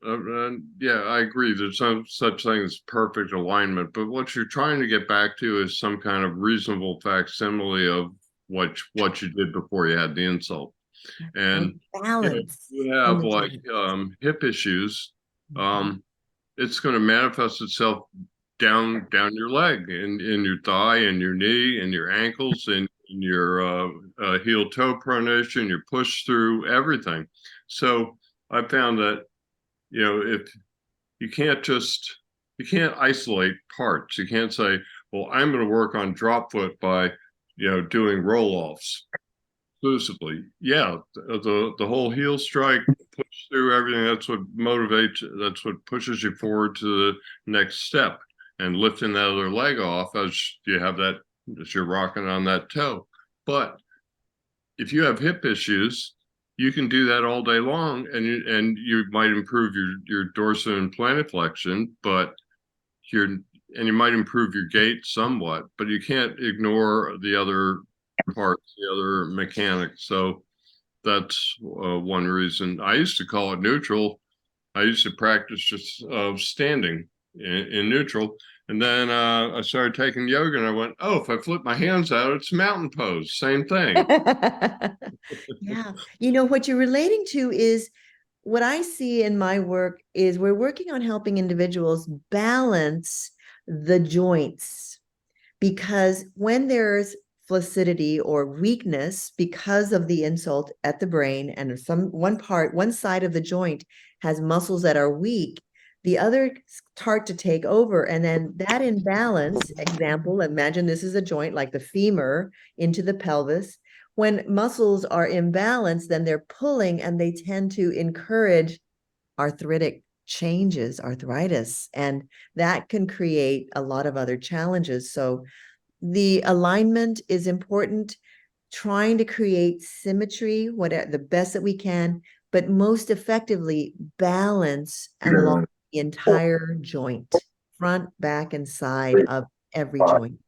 Yeah, I agree. There's no such thing as perfect alignment, but what you're trying to get back to is some kind of reasonable facsimile of what you did before you had the insult. And balance you in have the like joint. hip issues, it's going to manifest itself down your leg, in your thigh, and your knee, and your ankles, and in your heel toe pronation, your push through, everything. So I found that, if you can't just you can't isolate parts. You can't say, well, I'm going to work on drop foot by doing roll offs exclusively. Yeah, the whole heel strike, push through everything. That's what motivates. That's what pushes you forward to the next step, and lifting that other leg off as you have that, as you're rocking on that toe. But if you have hip issues, you can do that all day long, and you might improve your dorsal and plantarflexion, but you might improve your gait somewhat, but you can't ignore the other parts, the other mechanics. So that's one reason. I used to call it neutral. I used to practice just standing in neutral. And then I started taking yoga, and I went, oh, if I flip my hands out, it's mountain pose. Same thing. Yeah. What you're relating to is what I see in my work is we're working on helping individuals balance the joints, because when there's flaccidity or weakness because of the insult at the brain, and one side of the joint has muscles that are weak, the other start to take over, and then that imbalance, example, imagine this is a joint like the femur into the pelvis. When muscles are imbalanced, then they're pulling, and they tend to encourage arthritic changes, arthritis, and that can create a lot of other challenges. So the alignment is important, trying to create symmetry, whatever the best that we can, but most effectively balance along the entire joint, front, back, and side of every joint.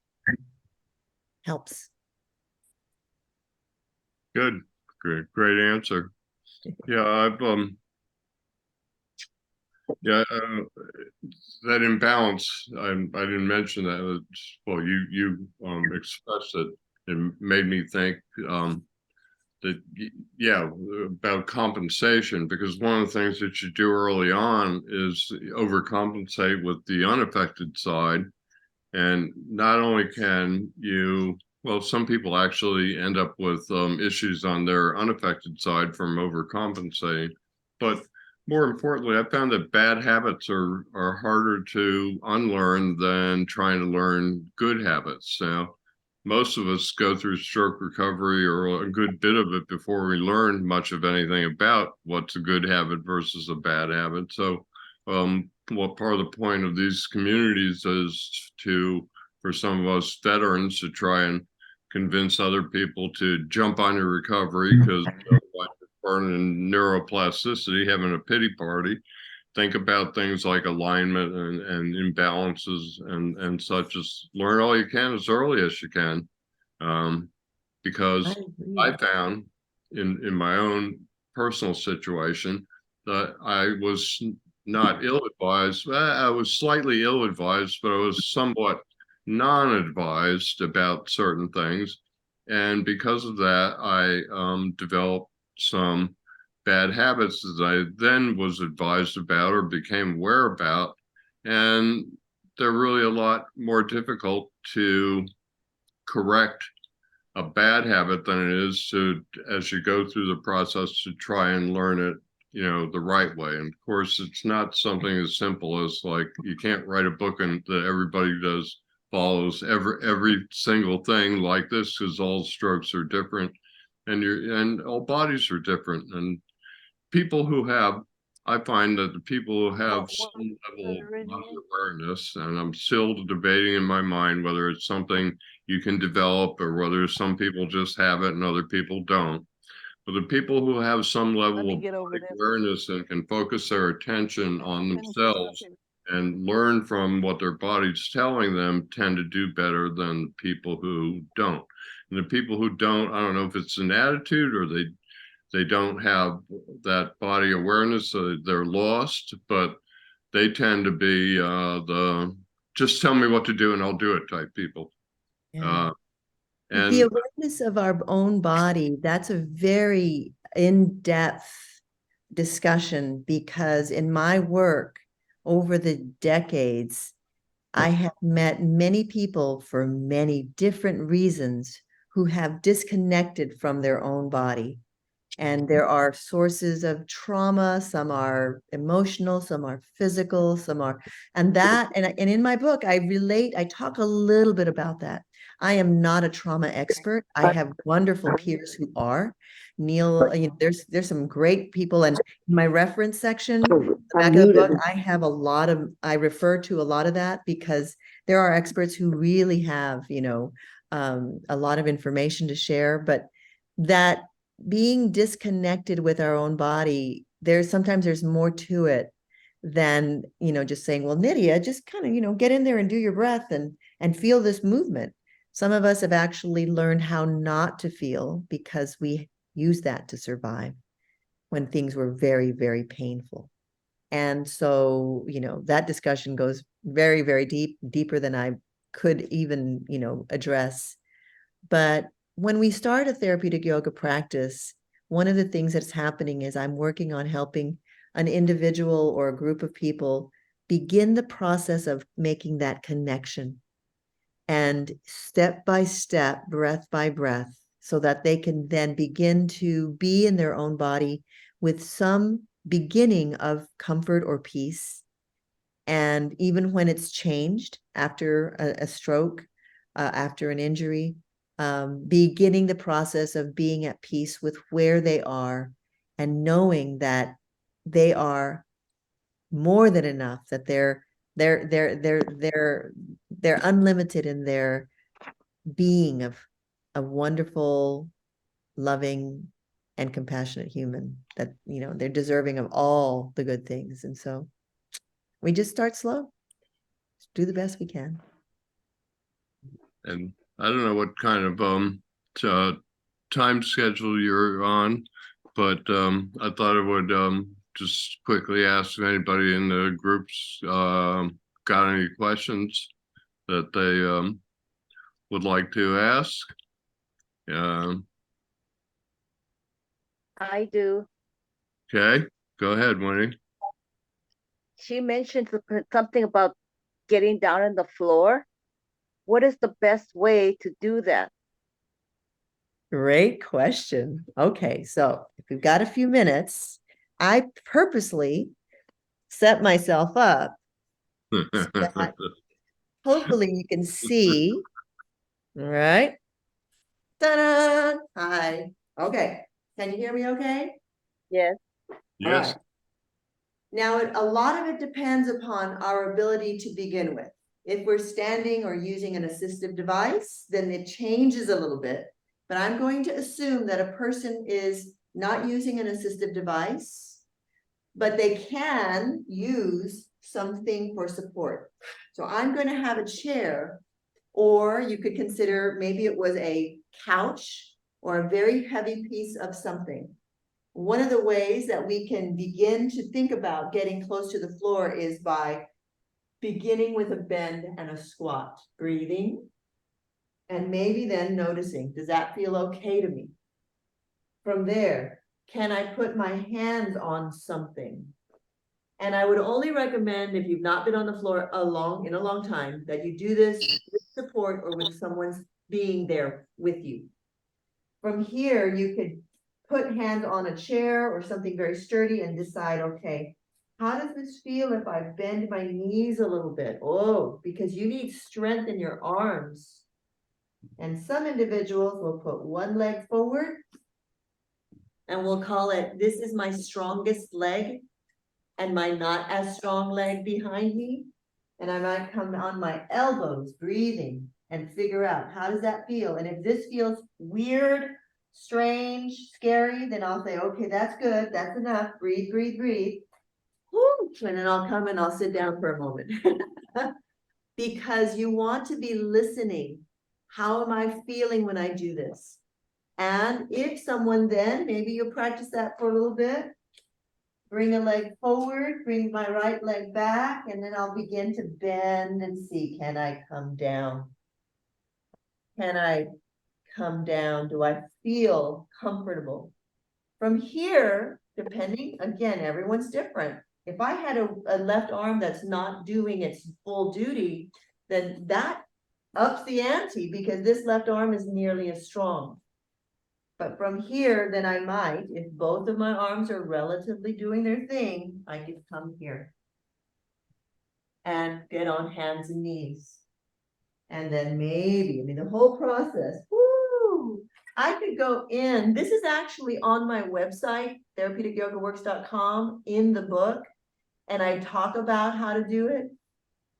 Helps. Good, great answer. Yeah, that imbalance. I didn't mention that. Well, you expressed it and made me think that, yeah, about compensation, because one of the things that you do early on is overcompensate with the unaffected side. And not only can you, well, some people actually end up with issues on their unaffected side from overcompensating, but more importantly, I found that bad habits are harder to unlearn than trying to learn good habits. Now, most of us go through stroke recovery, or a good bit of it, before we learn much of anything about what's a good habit versus a bad habit. So what part of the point of these communities is for some of us veterans, to try and convince other people to jump on your recovery, because burning neuroplasticity, having a pity party. Think about things like alignment and imbalances and such. As learn all you can as early as you can, because I found in my own personal situation that I was not ill-advised. I was slightly ill-advised, but I was somewhat non-advised about certain things. And because of that, I developed some bad habits that I then was advised about or became aware about. And they're really a lot more difficult to correct a bad habit than it is to, as you go through the process, to try and learn it, the right way. And of course, it's not something as simple as like you can't write a book and that everybody does follows every single thing like this, because all strokes are different and all bodies are different. And people who have, I find that the people who have some level of body awareness, and I'm still debating in my mind whether it's something you can develop or whether some people just have it and other people don't. But the people who have some level of body awareness and can focus their attention on themselves and learn from what their body's telling them tend to do better than people who don't. And the people who don't, I don't know if it's an attitude or they don't have that body awareness, so they're lost, but they tend to be the just tell me what to do and I'll do it type people. Yeah. Uh, The and awareness of our own body, that's a very in-depth discussion because in my work over the decades, I have met many people for many different reasons who have disconnected from their own body. And there are sources of trauma, some are emotional, some are physical, some are, and in my book, I talk a little bit about that. I am not a trauma expert. I have wonderful peers who are. Neil, there's some great people, and in my reference section, the back of the book, I refer to a lot of that because there are experts who really have, a lot of information to share, but that being disconnected with our own body, sometimes there's more to it than, just saying, well, Nydia, just kind of, get in there and do your breath and feel this movement. Some of us have actually learned how not to feel because we use that to survive when things were very, very painful. And so, that discussion goes very, very deeper than I could even, address. But when we start a therapeutic yoga practice, one of the things that's happening is I'm working on helping an individual or a group of people begin the process of making that connection and step by step, breath by breath, so that they can then begin to be in their own body with some beginning of comfort or peace. And even when it's changed after a stroke, after an injury, beginning the process of being at peace with where they are and knowing that they are more than enough, that they're unlimited in their being of a wonderful, loving, and compassionate human, that they're deserving of all the good things. And so we just start slow, do the best we can. and I don't know what kind of uh, time schedule you're on, but I thought I would just quickly ask if anybody in the groups got any questions that they would like to ask. Um, I do. okay, go ahead, Winnie. She mentioned something about getting down on the floor. What is the best way to do that? Great question. Okay, so if we've got a few minutes, I purposely set myself up so that hopefully you can see. All right. Ta-da! Hi. Okay. Can you hear me okay? Yes. All Yes. right. Now, a lot of it depends upon our ability to begin with. If we're standing or using an assistive device, then it changes a little bit. But I'm going to assume that a person is not using an assistive device, but they can use something for support. So I'm going to have a chair, or you could consider maybe it was a couch or a very heavy piece of something. One of the ways that we can begin to think about getting close to the floor is by beginning with a bend and a squat, breathing, and maybe then noticing, does that feel okay to me? From there, can I put my hands on something? And I would only recommend, if you've not been on the floor in a long time, that you do this with support or with someone's being there with you. From here, you could put hands on a chair or something very sturdy and decide, okay, how does this feel if I bend my knees a little bit? Oh, because you need strength in your arms. And some individuals will put one leg forward and we'll call it, this is my strongest leg and my not as strong leg behind me. And I might come on my elbows, breathing, and figure out, how does that feel? And if this feels weird, strange, scary, then I'll say, okay, that's good. That's enough. Breathe, breathe, breathe. Whew. And then I'll come and I'll sit down for a moment. Because you want to be listening. How am I feeling when I do this? And if someone then, maybe you'll practice that for a little bit, bring a leg forward, bring my right leg back, and then I'll begin to bend and see, can I come down? Can I come down? Do I feel comfortable? From here, depending, again, everyone's different. If I had a left arm that's not doing its full duty, then that ups the ante because this left arm is nearly as strong. But from here, then I might, if both of my arms are relatively doing their thing, I could come here and get on hands and knees. And then maybe, I mean, the whole process, woo, I could go in. This is actually on my website, therapeuticyogaworks.com, in the book. And I talk about how to do it.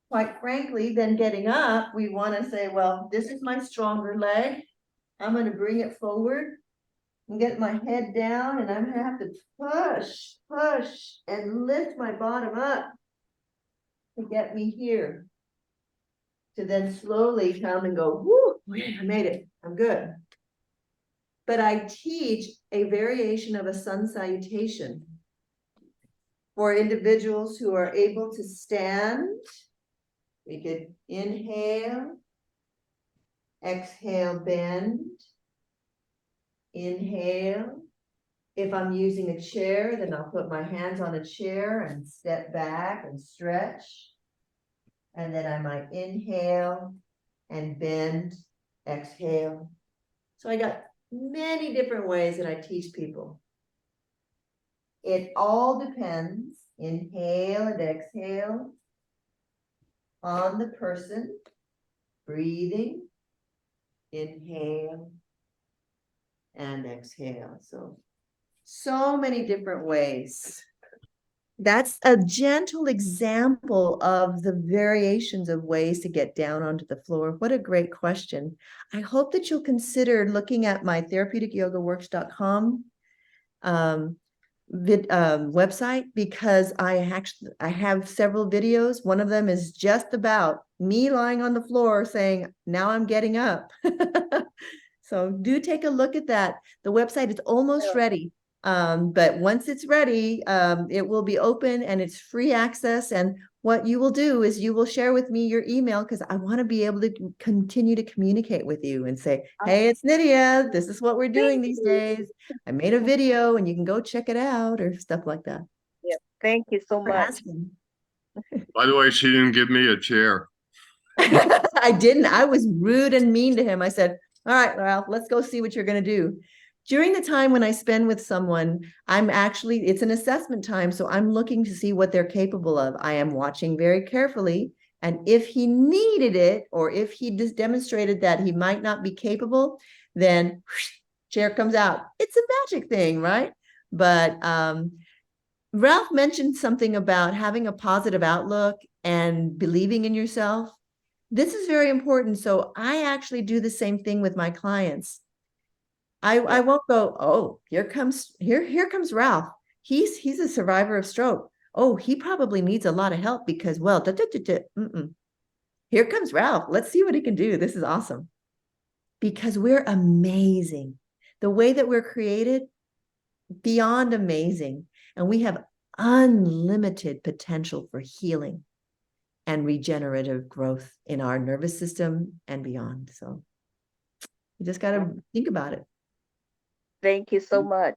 Quite frankly, then getting up, we want to say, well, this is my stronger leg. I'm going to bring it forward and get my head down, and I'm gonna have to push, and lift my bottom up to get me here. To then slowly come and go, whoo, okay, I made it, I'm good. But I teach a variation of a sun salutation for individuals who are able to stand. We could inhale, exhale, bend, inhale. If I'm using a chair, then I'll put my hands on a chair and step back and stretch. And then I might inhale and bend, exhale. So I got many different ways that I teach people. It all depends, inhale and exhale, on the person, breathing, inhale and exhale. So many different ways. That's a gentle example of the variations of ways to get down onto the floor. What a great question. I hope that you'll consider looking at my therapeuticyogaworks.com website, because I have several videos. One of them is just about me lying on the floor saying, now I'm getting up. So do take a look at that. The website is almost ready. But once it's ready, it will be open and it's free access. And what you will do is you will share with me your email, because I want to be able to continue to communicate with you and say, hey, it's Nydia. This is what we're doing these days. I made a video and you can go check it out, or stuff like that. Yeah, thank you so much. Asking. By the way, she didn't give me a chair. I didn't. I was rude and mean to him. I said, all right, Ralph, let's go see what you're going to do. During the time when I spend with someone, it's an assessment time. So I'm looking to see what they're capable of. I am watching very carefully. And if he needed it, or if he just demonstrated that he might not be capable, then chair comes out. It's a magic thing, right? But Ralph mentioned something about having a positive outlook and believing in yourself. This is very important. So I actually do the same thing with my clients. I won't go, oh, here comes Ralph. He's a survivor of stroke. Oh, he probably needs a lot of help because, well, here comes Ralph. Let's see what he can do. This is awesome. Because we're amazing. The way that we're created, beyond amazing. And we have unlimited potential for healing and regenerative growth in our nervous system and beyond. So you just got to think about it. Thank you so much.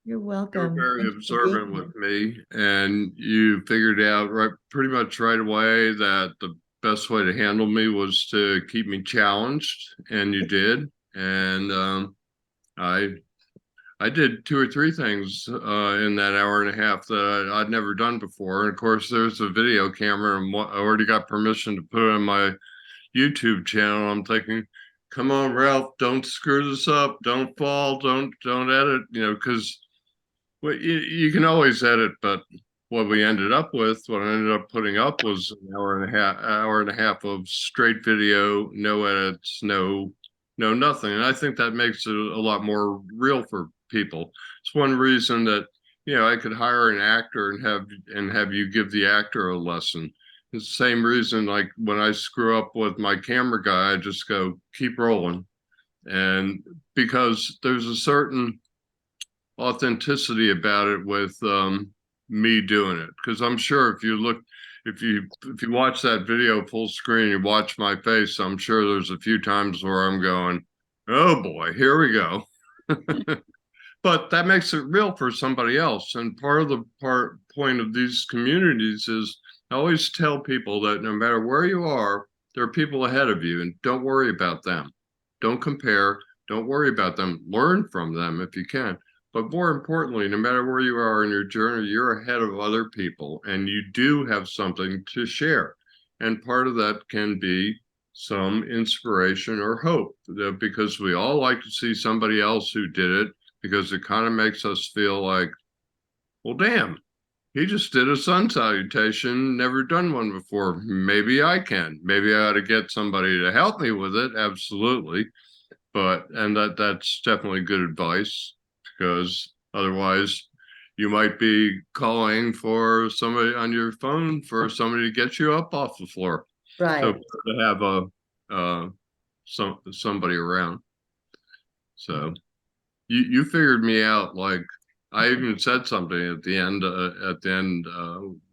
You're welcome. You're very observant with me, and you figured out pretty much right away that the best way to handle me was to keep me challenged, and you did. And I did 2 or 3 things in that hour and a half that I'd never done before. And of course, there's a video camera, and I already got permission to put it on my YouTube channel. I'm thinking, come on, Ralph, don't screw this up. Don't fall. Don't edit. Because you can always edit, but what I ended up putting up was an hour and a half of straight video, no edits, no nothing. And I think that makes it a lot more real for people. It's one reason that I could hire an actor and have you give the actor a lesson. It's the same reason, like when I screw up with my camera guy, I just go, keep rolling. And because there's a certain authenticity about it with me doing it, because I'm sure if you watch that video full screen, you watch my face, I'm sure there's a few times where I'm going, oh boy, here we go. But that makes it real for somebody else. And part of the point of these communities is I always tell people that no matter where you are, there are people ahead of you, and don't worry about them. Don't compare. Don't worry about them. Learn from them if you can. But more importantly, no matter where you are in your journey, you're ahead of other people, and you do have something to share. And part of that can be some inspiration or hope, because we all like to see somebody else who did it, because it kind of makes us feel like, well, damn, he just did a sun salutation, never done one before. Maybe I can. Maybe I ought to get somebody to help me with it. Absolutely. And that's definitely good advice, because otherwise you might be calling for somebody on your phone for somebody to get you up off the floor. Right. So to have somebody around. So you figured me out. Like, I even said something at the end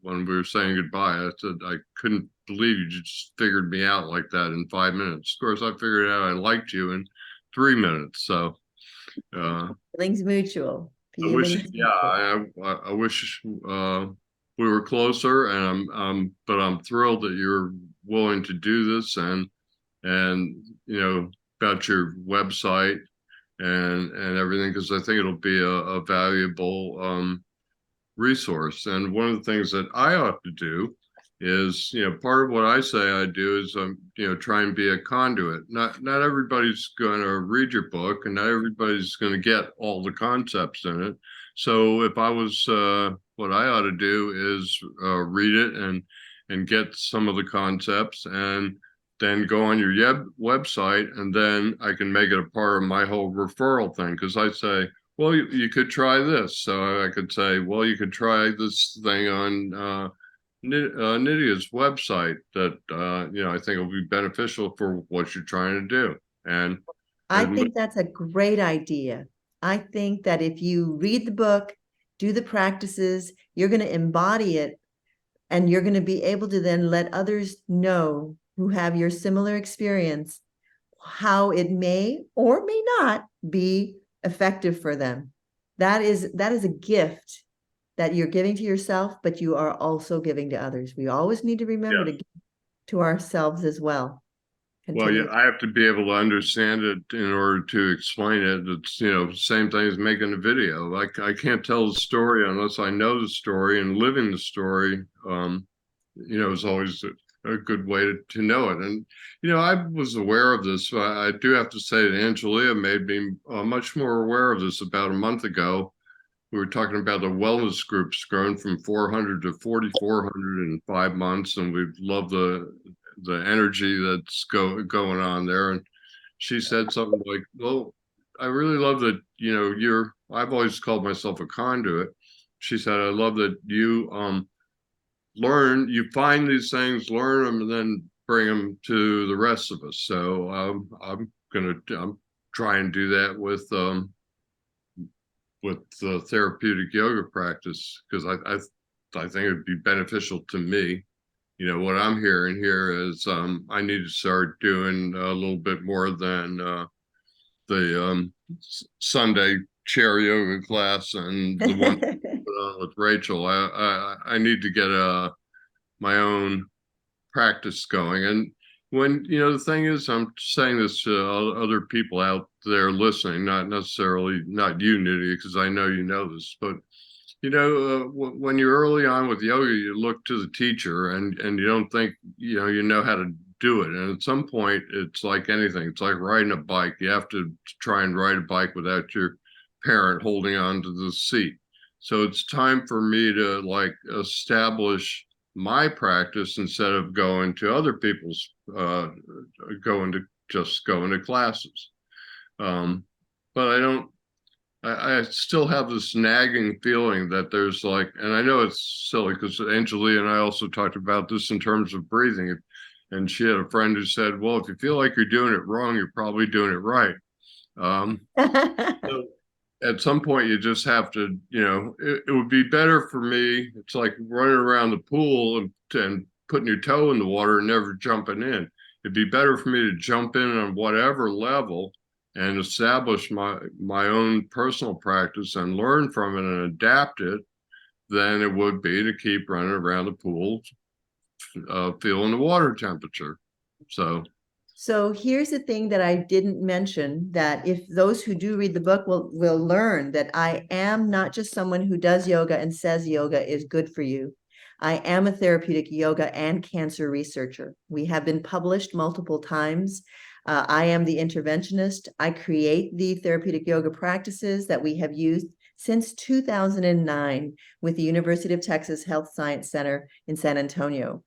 when we were saying goodbye. I said, I couldn't believe you just figured me out like that in 5 minutes. Of course, I figured out I liked you in 3 minutes. So feelings mutual. I wish we were closer, and but I'm thrilled that you're willing to do this, and about your website and everything, because I think it'll be a valuable resource. And one of the things that I ought to do is, part of what I say I do is, try and be a conduit. Not everybody's going to read your book, and not everybody's going to get all the concepts in it. So if I was, what I ought to do is read it and get some of the concepts, and then go on your website, and then I can make it a part of my whole referral thing. Because I say, well, you could try this. So I could say, well, you could try this thing on Nydia's website that, I think will be beneficial for what you're trying to do. And I think that's a great idea. I think that if you read the book, do the practices, you're going to embody it, and you're going to be able to then let others know who have your similar experience how it may or may not be effective for them. That is a gift that you're giving to yourself, but you are also giving to others. We always need to remember to give to ourselves as well. Well, yeah, I have to be able to understand it in order to explain it. It's, same thing as making a video. I can't tell the story unless I know the story, and living the story, is always a good way to know it. And, I was aware of this. I do have to say that Angelia made me much more aware of this about a month ago. We were talking about the wellness groups grown from 400 to 4,400 in 5 months, and we love the energy that's going on there. And she said something like, well, I really love that, I've always called myself a conduit. She said, I love that you you find these things, learn them, and then bring them to the rest of us. So I'm try and do that with the therapeutic yoga practice, because I think it would be beneficial to me. What I'm hearing here is I need to start doing a little bit more than the Sunday chair yoga class and the one with Rachel. I need to get my own practice going. And when, the thing is, I'm saying this to other people out there listening, not necessarily, not you, Nydia, because I know you know this, but when you're early on with yoga, you look to the teacher and you don't think, you know how to do it. And at some point, it's like anything. It's like riding a bike. You have to try and ride a bike without your parent holding on to the seat. So it's time for me to like establish my practice instead of going to other people's, going to classes. But I still have this nagging feeling that there's like, and I know it's silly because Angelia and I also talked about this in terms of breathing. And she had a friend who said, well, if you feel like you're doing it wrong, you're probably doing it right. So at some point, you just have to, it would be better for me. It's like running around the pool and putting your toe in the water and never jumping in. It'd be better for me to jump in on whatever level and establish my own personal practice and learn from it and adapt it than it would be to keep running around the pool, feeling the water temperature. So here's the thing that I didn't mention, that if those who do read the book will learn that I am not just someone who does yoga and says yoga is good for you. I am a therapeutic yoga and cancer researcher. We have been published multiple times. I am the interventionist. I create the therapeutic yoga practices that we have used since 2009 with the University of Texas Health Science Center in San Antonio.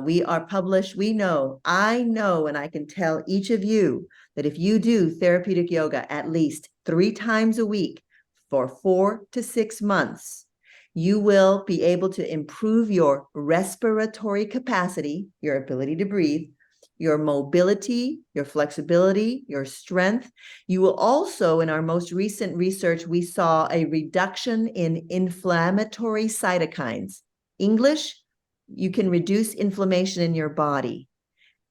We are published. I know, and I can tell each of you that if you do therapeutic yoga at least 3 times a week for 4 to 6 months, you will be able to improve your respiratory capacity, your ability to breathe, your mobility, your flexibility, your strength. You will also, in our most recent research, we saw a reduction in inflammatory cytokines. English, you can reduce inflammation in your body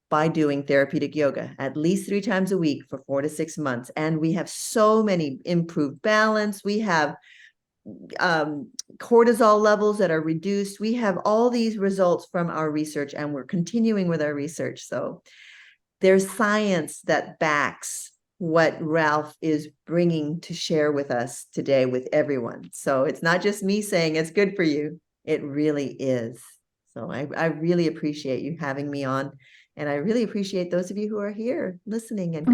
by doing therapeutic yoga at least 3 times a week for 4 to 6 months. And we have so many improved balance. We have cortisol levels that are reduced. We have all these results from our research, and we're continuing with our research. So there's science that backs what Ralph is bringing to share with us today with everyone. So it's not just me saying it's good for you. It really is. So I really appreciate you having me on. And I really appreciate those of you who are here listening and,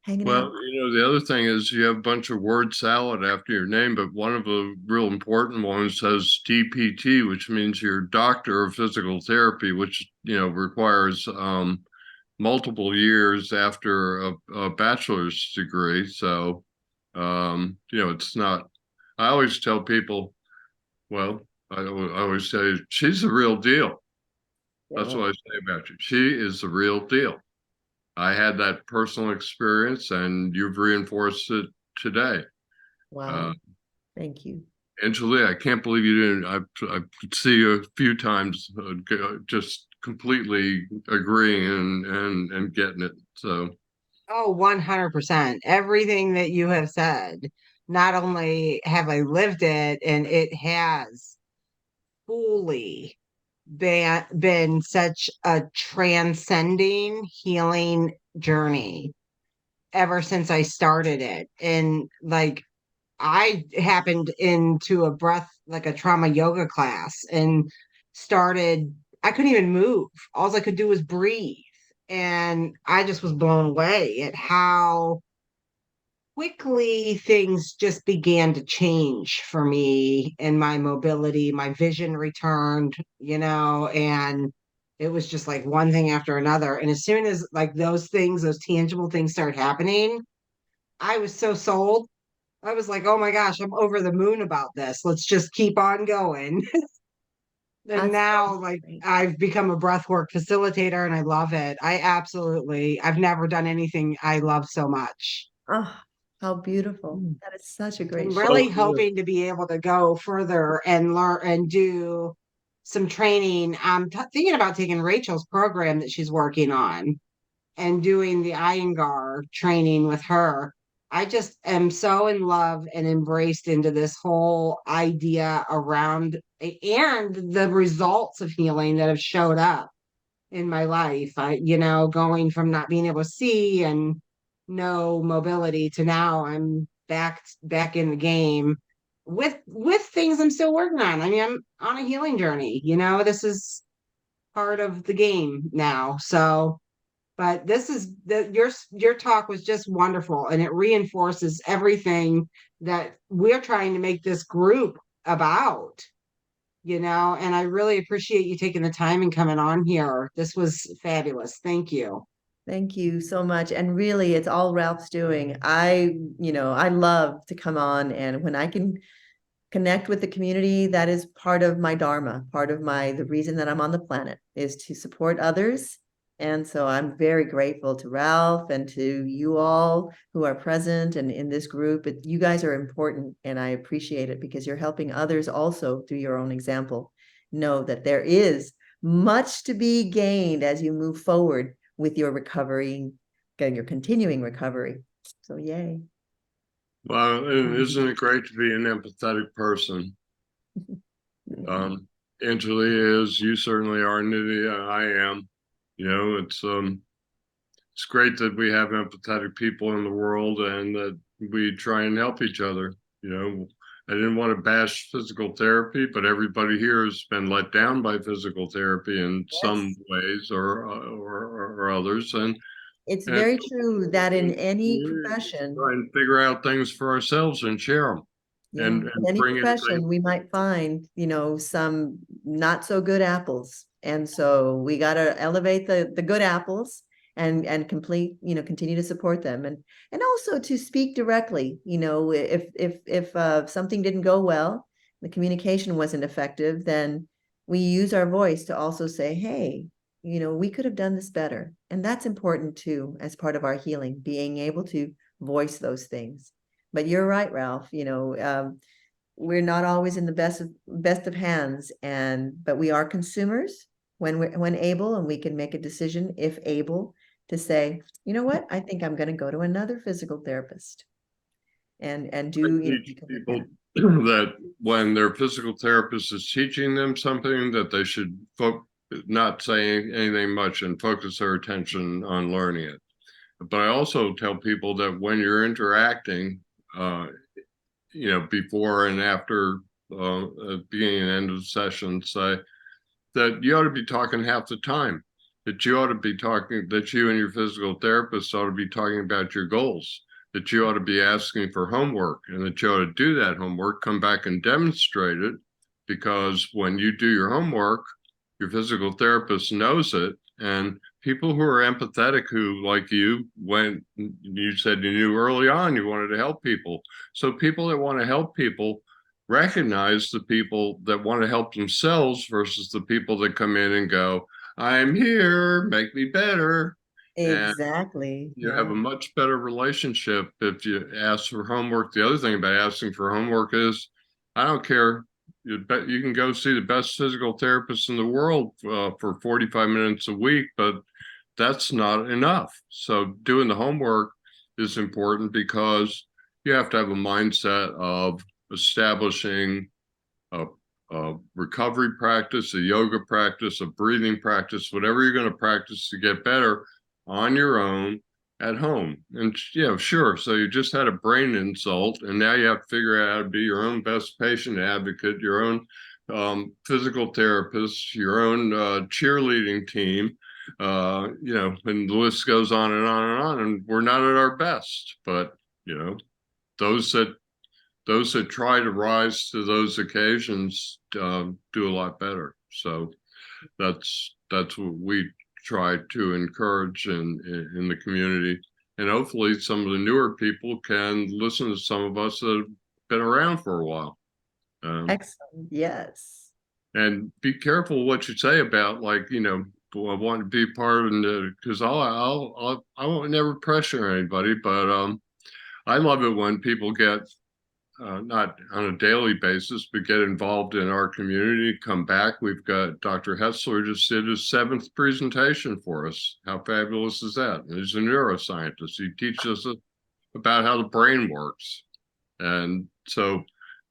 hanging Well, out. the other thing is you have a bunch of word salad after your name, but one of the real important ones says DPT, which means you're Doctor of Physical Therapy, which, requires multiple years after a bachelor's degree. So, it's not, I always tell people, well, I always say, she's the real deal. That's what I say about you. She is the real deal. I had that personal experience, and you've reinforced it today. Wow. Thank you. Angelia, I can't believe you didn't. I see you a few times, just completely agreeing and getting it. So, Oh, 100%. Everything that you have said, not only have I lived it, and it has fully been such a transcending healing journey ever since I started it. And like, I happened into like a trauma yoga class and started, I couldn't even move. All I could do was breathe. And I just was blown away at how quickly things just began to change for me and my mobility, my vision returned, and it was just like one thing after another. And as soon as like those things, those tangible things started happening, I was so sold. I was like, oh my gosh, I'm over the moon about this. Let's just keep on going. And That's now, so like, great. I've become a breathwork facilitator and I love it. I've never done anything I love so much. Oh, how beautiful. That is such a great I'm share. really hoping to be able to go further and learn and do some training. I'm thinking about taking Rachel's program that she's working on and doing the Iyengar training with her. I just am so in love and embraced into this whole idea around and the results of healing that have showed up in my life. Going from not being able to see and no mobility to now I'm back in the game with things I'm still working on. I mean, I'm on a healing journey, this is part of the game now. So, but this is your talk was just wonderful, and it reinforces everything that we're trying to make this group about, and I really appreciate you taking the time and coming on here. This was fabulous. Thank you. Thank you so much. And really, it's all Ralph's doing. I love to come on, and when I can connect with the community, that is part of my dharma, part of the reason that I'm on the planet is to support others. And so I'm very grateful to Ralph and to you all who are present and in this group. You guys are important, and I appreciate it because you're helping others also through your own example know that there is much to be gained as you move forward with your recovery and your continuing recovery. So yay. Well, isn't it great to be an empathetic person? Angela is, you certainly are, Nydia, I am. It's great that we have empathetic people in the world and that we try and help each other. I didn't want to bash physical therapy, but everybody here has been let down by physical therapy in some ways or others. And it's very true that in any we profession, try and figure out things for ourselves and share them. And in any bring profession, we might find, some not so good apples. And so we got to elevate the good apples and continue to support them and also to speak directly. If something didn't go well, the communication wasn't effective, then we use our voice to also say, hey, we could have done this better. And that's important too, as part of our healing, being able to voice those things. But you're right, Ralph, we're not always in the best of hands, but we are consumers when able, and we can make a decision if able to say, you know what, I think I'm going to go to another physical therapist and do teach people that when their physical therapist is teaching them something, that they should not say anything much and focus their attention on learning it. But I also tell people that when you're interacting, before and after beginning and end of the session, say that you ought to be talking half the time, that you and your physical therapist ought to be talking about your goals, that you ought to be asking for homework, and that you ought to do that homework, come back and demonstrate it, because when you do your homework, your physical therapist knows it. And people who are empathetic, who like you, when you said you knew early on you wanted to help people. So people that want to help people recognize the people that want to help themselves versus the people that come in and go, I'm here, make me better. exactly. You have a much better relationship if you ask for homework. The other thing about asking for homework is, I don't care. You can go see the best physical therapist in the world for 45 minutes a week, but that's not enough. So doing the homework is important because you have to have a mindset of establishing a recovery practice, a yoga practice, a breathing practice, whatever you're going to practice to get better on your own at home. And sure, so you just had a brain insult, and now you have to figure out how to be your own best patient advocate, your own physical therapist, your own cheerleading team, and the list goes on and on and on. And we're not at our best, but those that try to rise to those occasions do a lot better. So that's what we try to encourage in the community. And hopefully some of the newer people can listen to some of us that have been around for a while. Excellent. Yes. And be careful what you say about, I want to be part of it, because I won't never pressure anybody, but I love it when people get not on a daily basis, but get involved in our community, come back. We've got Dr. Hessler just did his 7th presentation for us. How fabulous is that? And he's a neuroscientist. He teaches us about how the brain works. And so,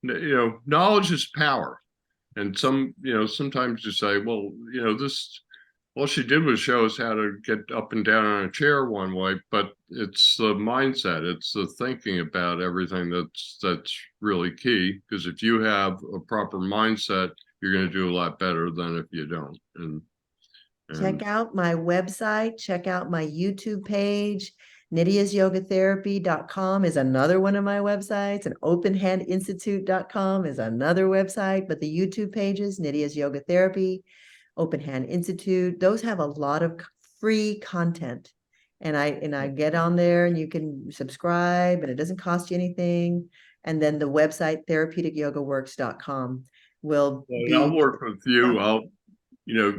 knowledge is power. And sometimes you say, well, all she did was show us how to get up and down on a chair one way, but it's the mindset, it's the thinking about everything that's really key. Because if you have a proper mindset, you're going to do a lot better than if you don't. And Check out my website, check out my YouTube page. NidiasYogaTherapy.com is another one of my websites, and OpenHandInstitute.com is another website. But the YouTube pages, Nidia's Yoga Therapy, Open Hand Institute, those have a lot of free content. And I get on there, and you can subscribe, and it doesn't cost you anything. And then the website, therapeuticyogaworks.com, will well, be. I'll work with you.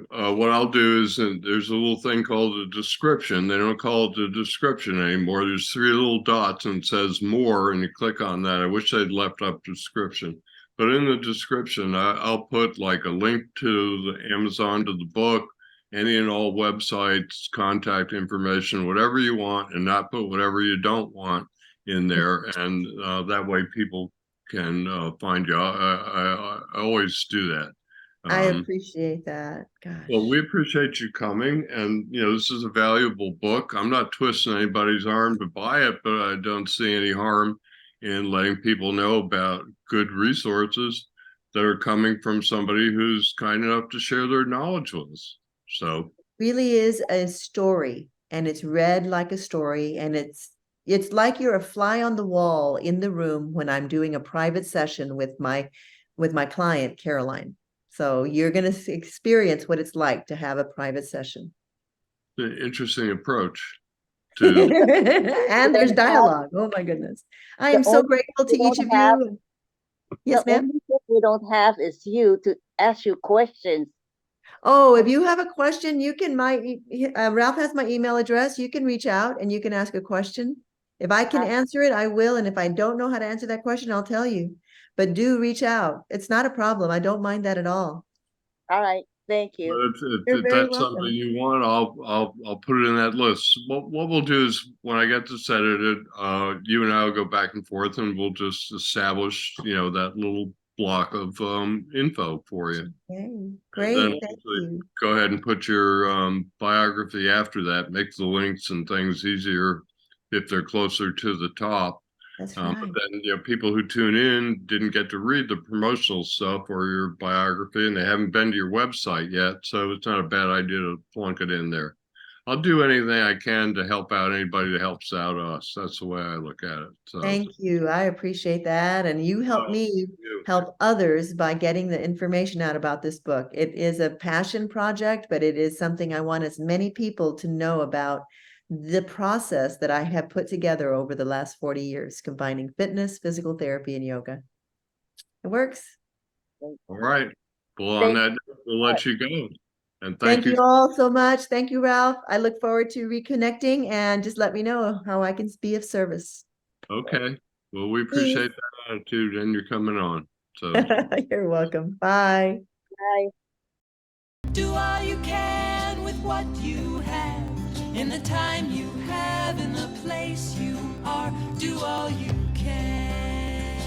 What I'll do is, there's a little thing called a description. They don't call it the description anymore. There's 3 little dots and it says more, and you click on that. I wish they'd left up description. But in the description, I'll put like a link to the Amazon, to the book, any and all websites, contact information, whatever you want, and not put whatever you don't want in there. And that way people can find you. I always do that. I appreciate that. Gosh. Well, we appreciate you coming, and this is a valuable book. I'm not twisting anybody's arm to buy it, but I don't see any harm in letting people know about good resources that are coming from somebody who's kind enough to share their knowledge with us. So really is a story, and it's read like a story, and it's like you're a fly on the wall in the room when I'm doing a private session with my client, Caroline. So you're going to experience what it's like to have a private session. an interesting approach to. And there's dialogue. Oh my goodness. I am so grateful to each of you. Yes, ma'am. The only thing we don't have is you to ask you questions. Oh, if you have a question, you can, Ralph has my email address. You can reach out and you can ask a question. If I can answer it, I will. And if I don't know how to answer that question, I'll tell you. But do reach out. It's not a problem. I don't mind that at all. All right. Thank you. But if that's something you want, I'll put it in that list. What we'll do is, when I get this edited, you and I will go back and forth, and we'll just establish, that little block of info for you. Okay, great. Thank you. Go ahead and put your biography after that. Make the links and things easier if they're closer to the top. That's right. But then, people who tune in didn't get to read the promotional stuff or your biography, and they haven't been to your website yet. So it's not a bad idea to plunk it in there. I'll do anything I can to help out anybody that helps out us. That's the way I look at it. So, thank you. I appreciate that. And you help me help others by getting the information out about this book. It is a passion project, but it is something I want as many people to know about, the process that I have put together over the last 40 years, combining fitness, physical therapy, and yoga. It works. All right. Well, on that note, we'll let you go. And thank you all so much. Thank you, Ralph. I look forward to reconnecting, and just let me know how I can be of service. Okay. Well, we appreciate that attitude, and you're coming on. So you're welcome. Bye. Bye. Do all you can with what you have, in the time you have, in the place you are. Do all you can.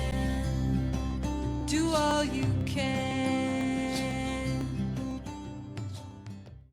Do all you can.